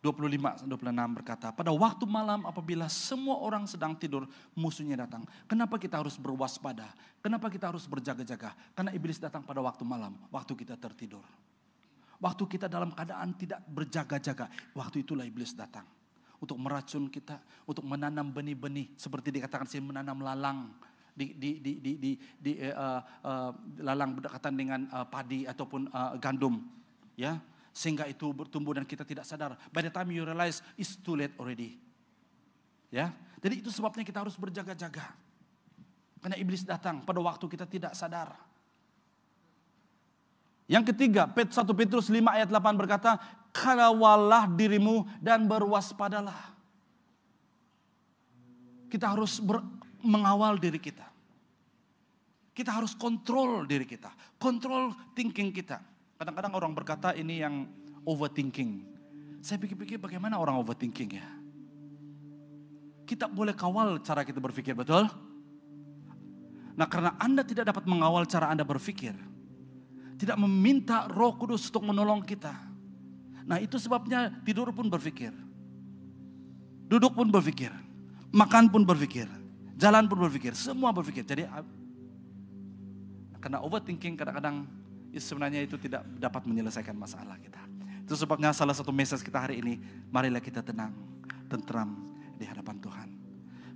25-26 berkata, pada waktu malam apabila semua orang sedang tidur, musuhnya datang. Kenapa kita harus berwaspada? Kenapa kita harus berjaga-jaga? Karena iblis datang pada waktu malam, waktu kita tertidur. Waktu kita dalam keadaan tidak berjaga-jaga, waktu itulah iblis datang. Untuk meracun kita, untuk menanam benih-benih. Seperti dikatakan sih, menanam lalang. Lalang berdekatan dengan padi ataupun gandum. Ya. Sehingga itu bertumbuh dan kita tidak sadar. By the time you realize, it's too late already. Ya, jadi itu sebabnya kita harus berjaga-jaga. Karena iblis datang pada waktu kita tidak sadar. Yang ketiga, 1 Petrus 5 ayat 8 berkata, kawallah dirimu dan berwaspadalah. Kita harus mengawal diri kita. Kita harus kontrol diri kita. Kontrol thinking kita. Kadang-kadang orang berkata ini yang overthinking. Saya pikir-pikir bagaimana orang overthinking ya. Kita boleh kawal cara kita berpikir, betul? Nah, karena Anda tidak dapat mengawal cara Anda berpikir, tidak meminta Roh Kudus untuk menolong kita. Nah, itu sebabnya tidur pun berpikir. Duduk pun berpikir. Makan pun berpikir. Jalan pun berpikir. Semua berpikir. Jadi karena overthinking kadang-kadang sebenarnya itu tidak dapat menyelesaikan masalah kita. Itu sebabnya salah satu message kita hari ini, marilah kita tenang, tentram di hadapan Tuhan.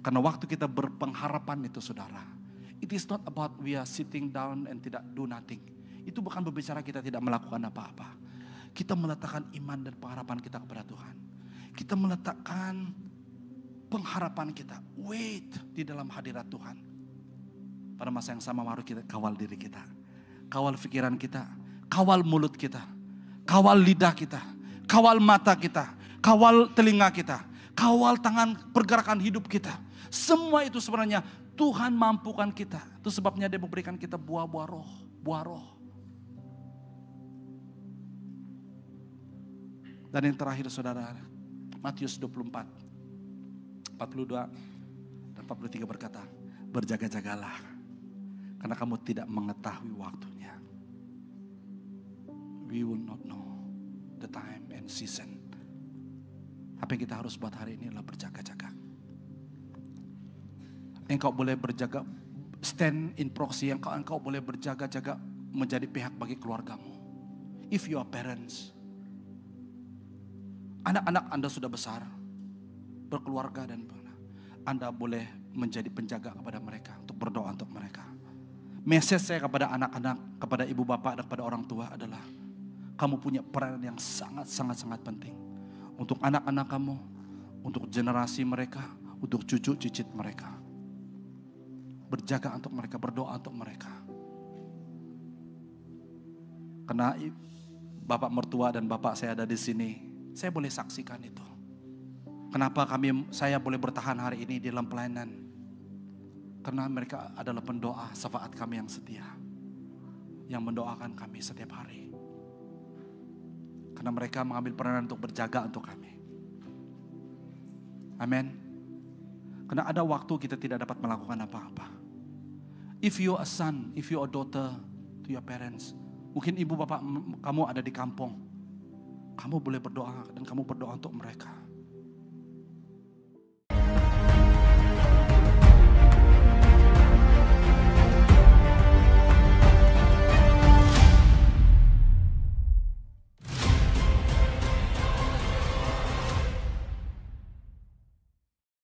Karena waktu kita berpengharapan itu saudara, it is not about we are sitting down and tidak do nothing. Itu bukan berbicara kita tidak melakukan apa-apa. Kita meletakkan iman dan pengharapan kita kepada Tuhan. Kita meletakkan pengharapan kita, wait di dalam hadirat Tuhan. Pada masa yang sama mari kita kawal diri kita. Kawal pikiran kita, kawal mulut kita, kawal lidah kita, kawal mata kita, kawal telinga kita, kawal tangan pergerakan hidup kita. Semua itu sebenarnya Tuhan mampukan kita. Itu sebabnya Dia memberikan kita buah-buah roh, buah roh. Dan yang terakhir saudara, Matius 24, 42 dan 43 berkata, berjaga-jagalah. Karena kamu tidak mengetahui waktunya. We will not know the time and season. Apa yang kita harus buat hari ini adalah berjaga-jaga. Engkau boleh berjaga, stand in proxy. Engkau boleh berjaga-jaga menjadi pihak bagi keluargamu. If you are parents, anak-anak Anda sudah besar, berkeluarga dan Anda boleh menjadi penjaga kepada mereka, untuk berdoa untuk mereka. Message saya kepada anak-anak, kepada ibu bapak dan kepada orang tua adalah kamu punya peran yang sangat penting untuk anak-anak kamu, untuk generasi mereka, untuk cucu cicit mereka. Berjaga untuk mereka, berdoa untuk mereka. Karena bapak mertua dan bapak saya ada di sini, saya boleh saksikan itu. Kenapa saya boleh bertahan hari ini di dalam pelayanan? Karena mereka adalah pendoa syafaat kami yang setia. Yang mendoakan kami setiap hari. Karena mereka mengambil peranan untuk berjaga untuk kami. Amin. Karena ada waktu kita tidak dapat melakukan apa-apa. If you are a son, if you are a daughter to your parents. Mungkin ibu bapak kamu ada di kampung. Kamu boleh berdoa dan kamu berdoa untuk mereka.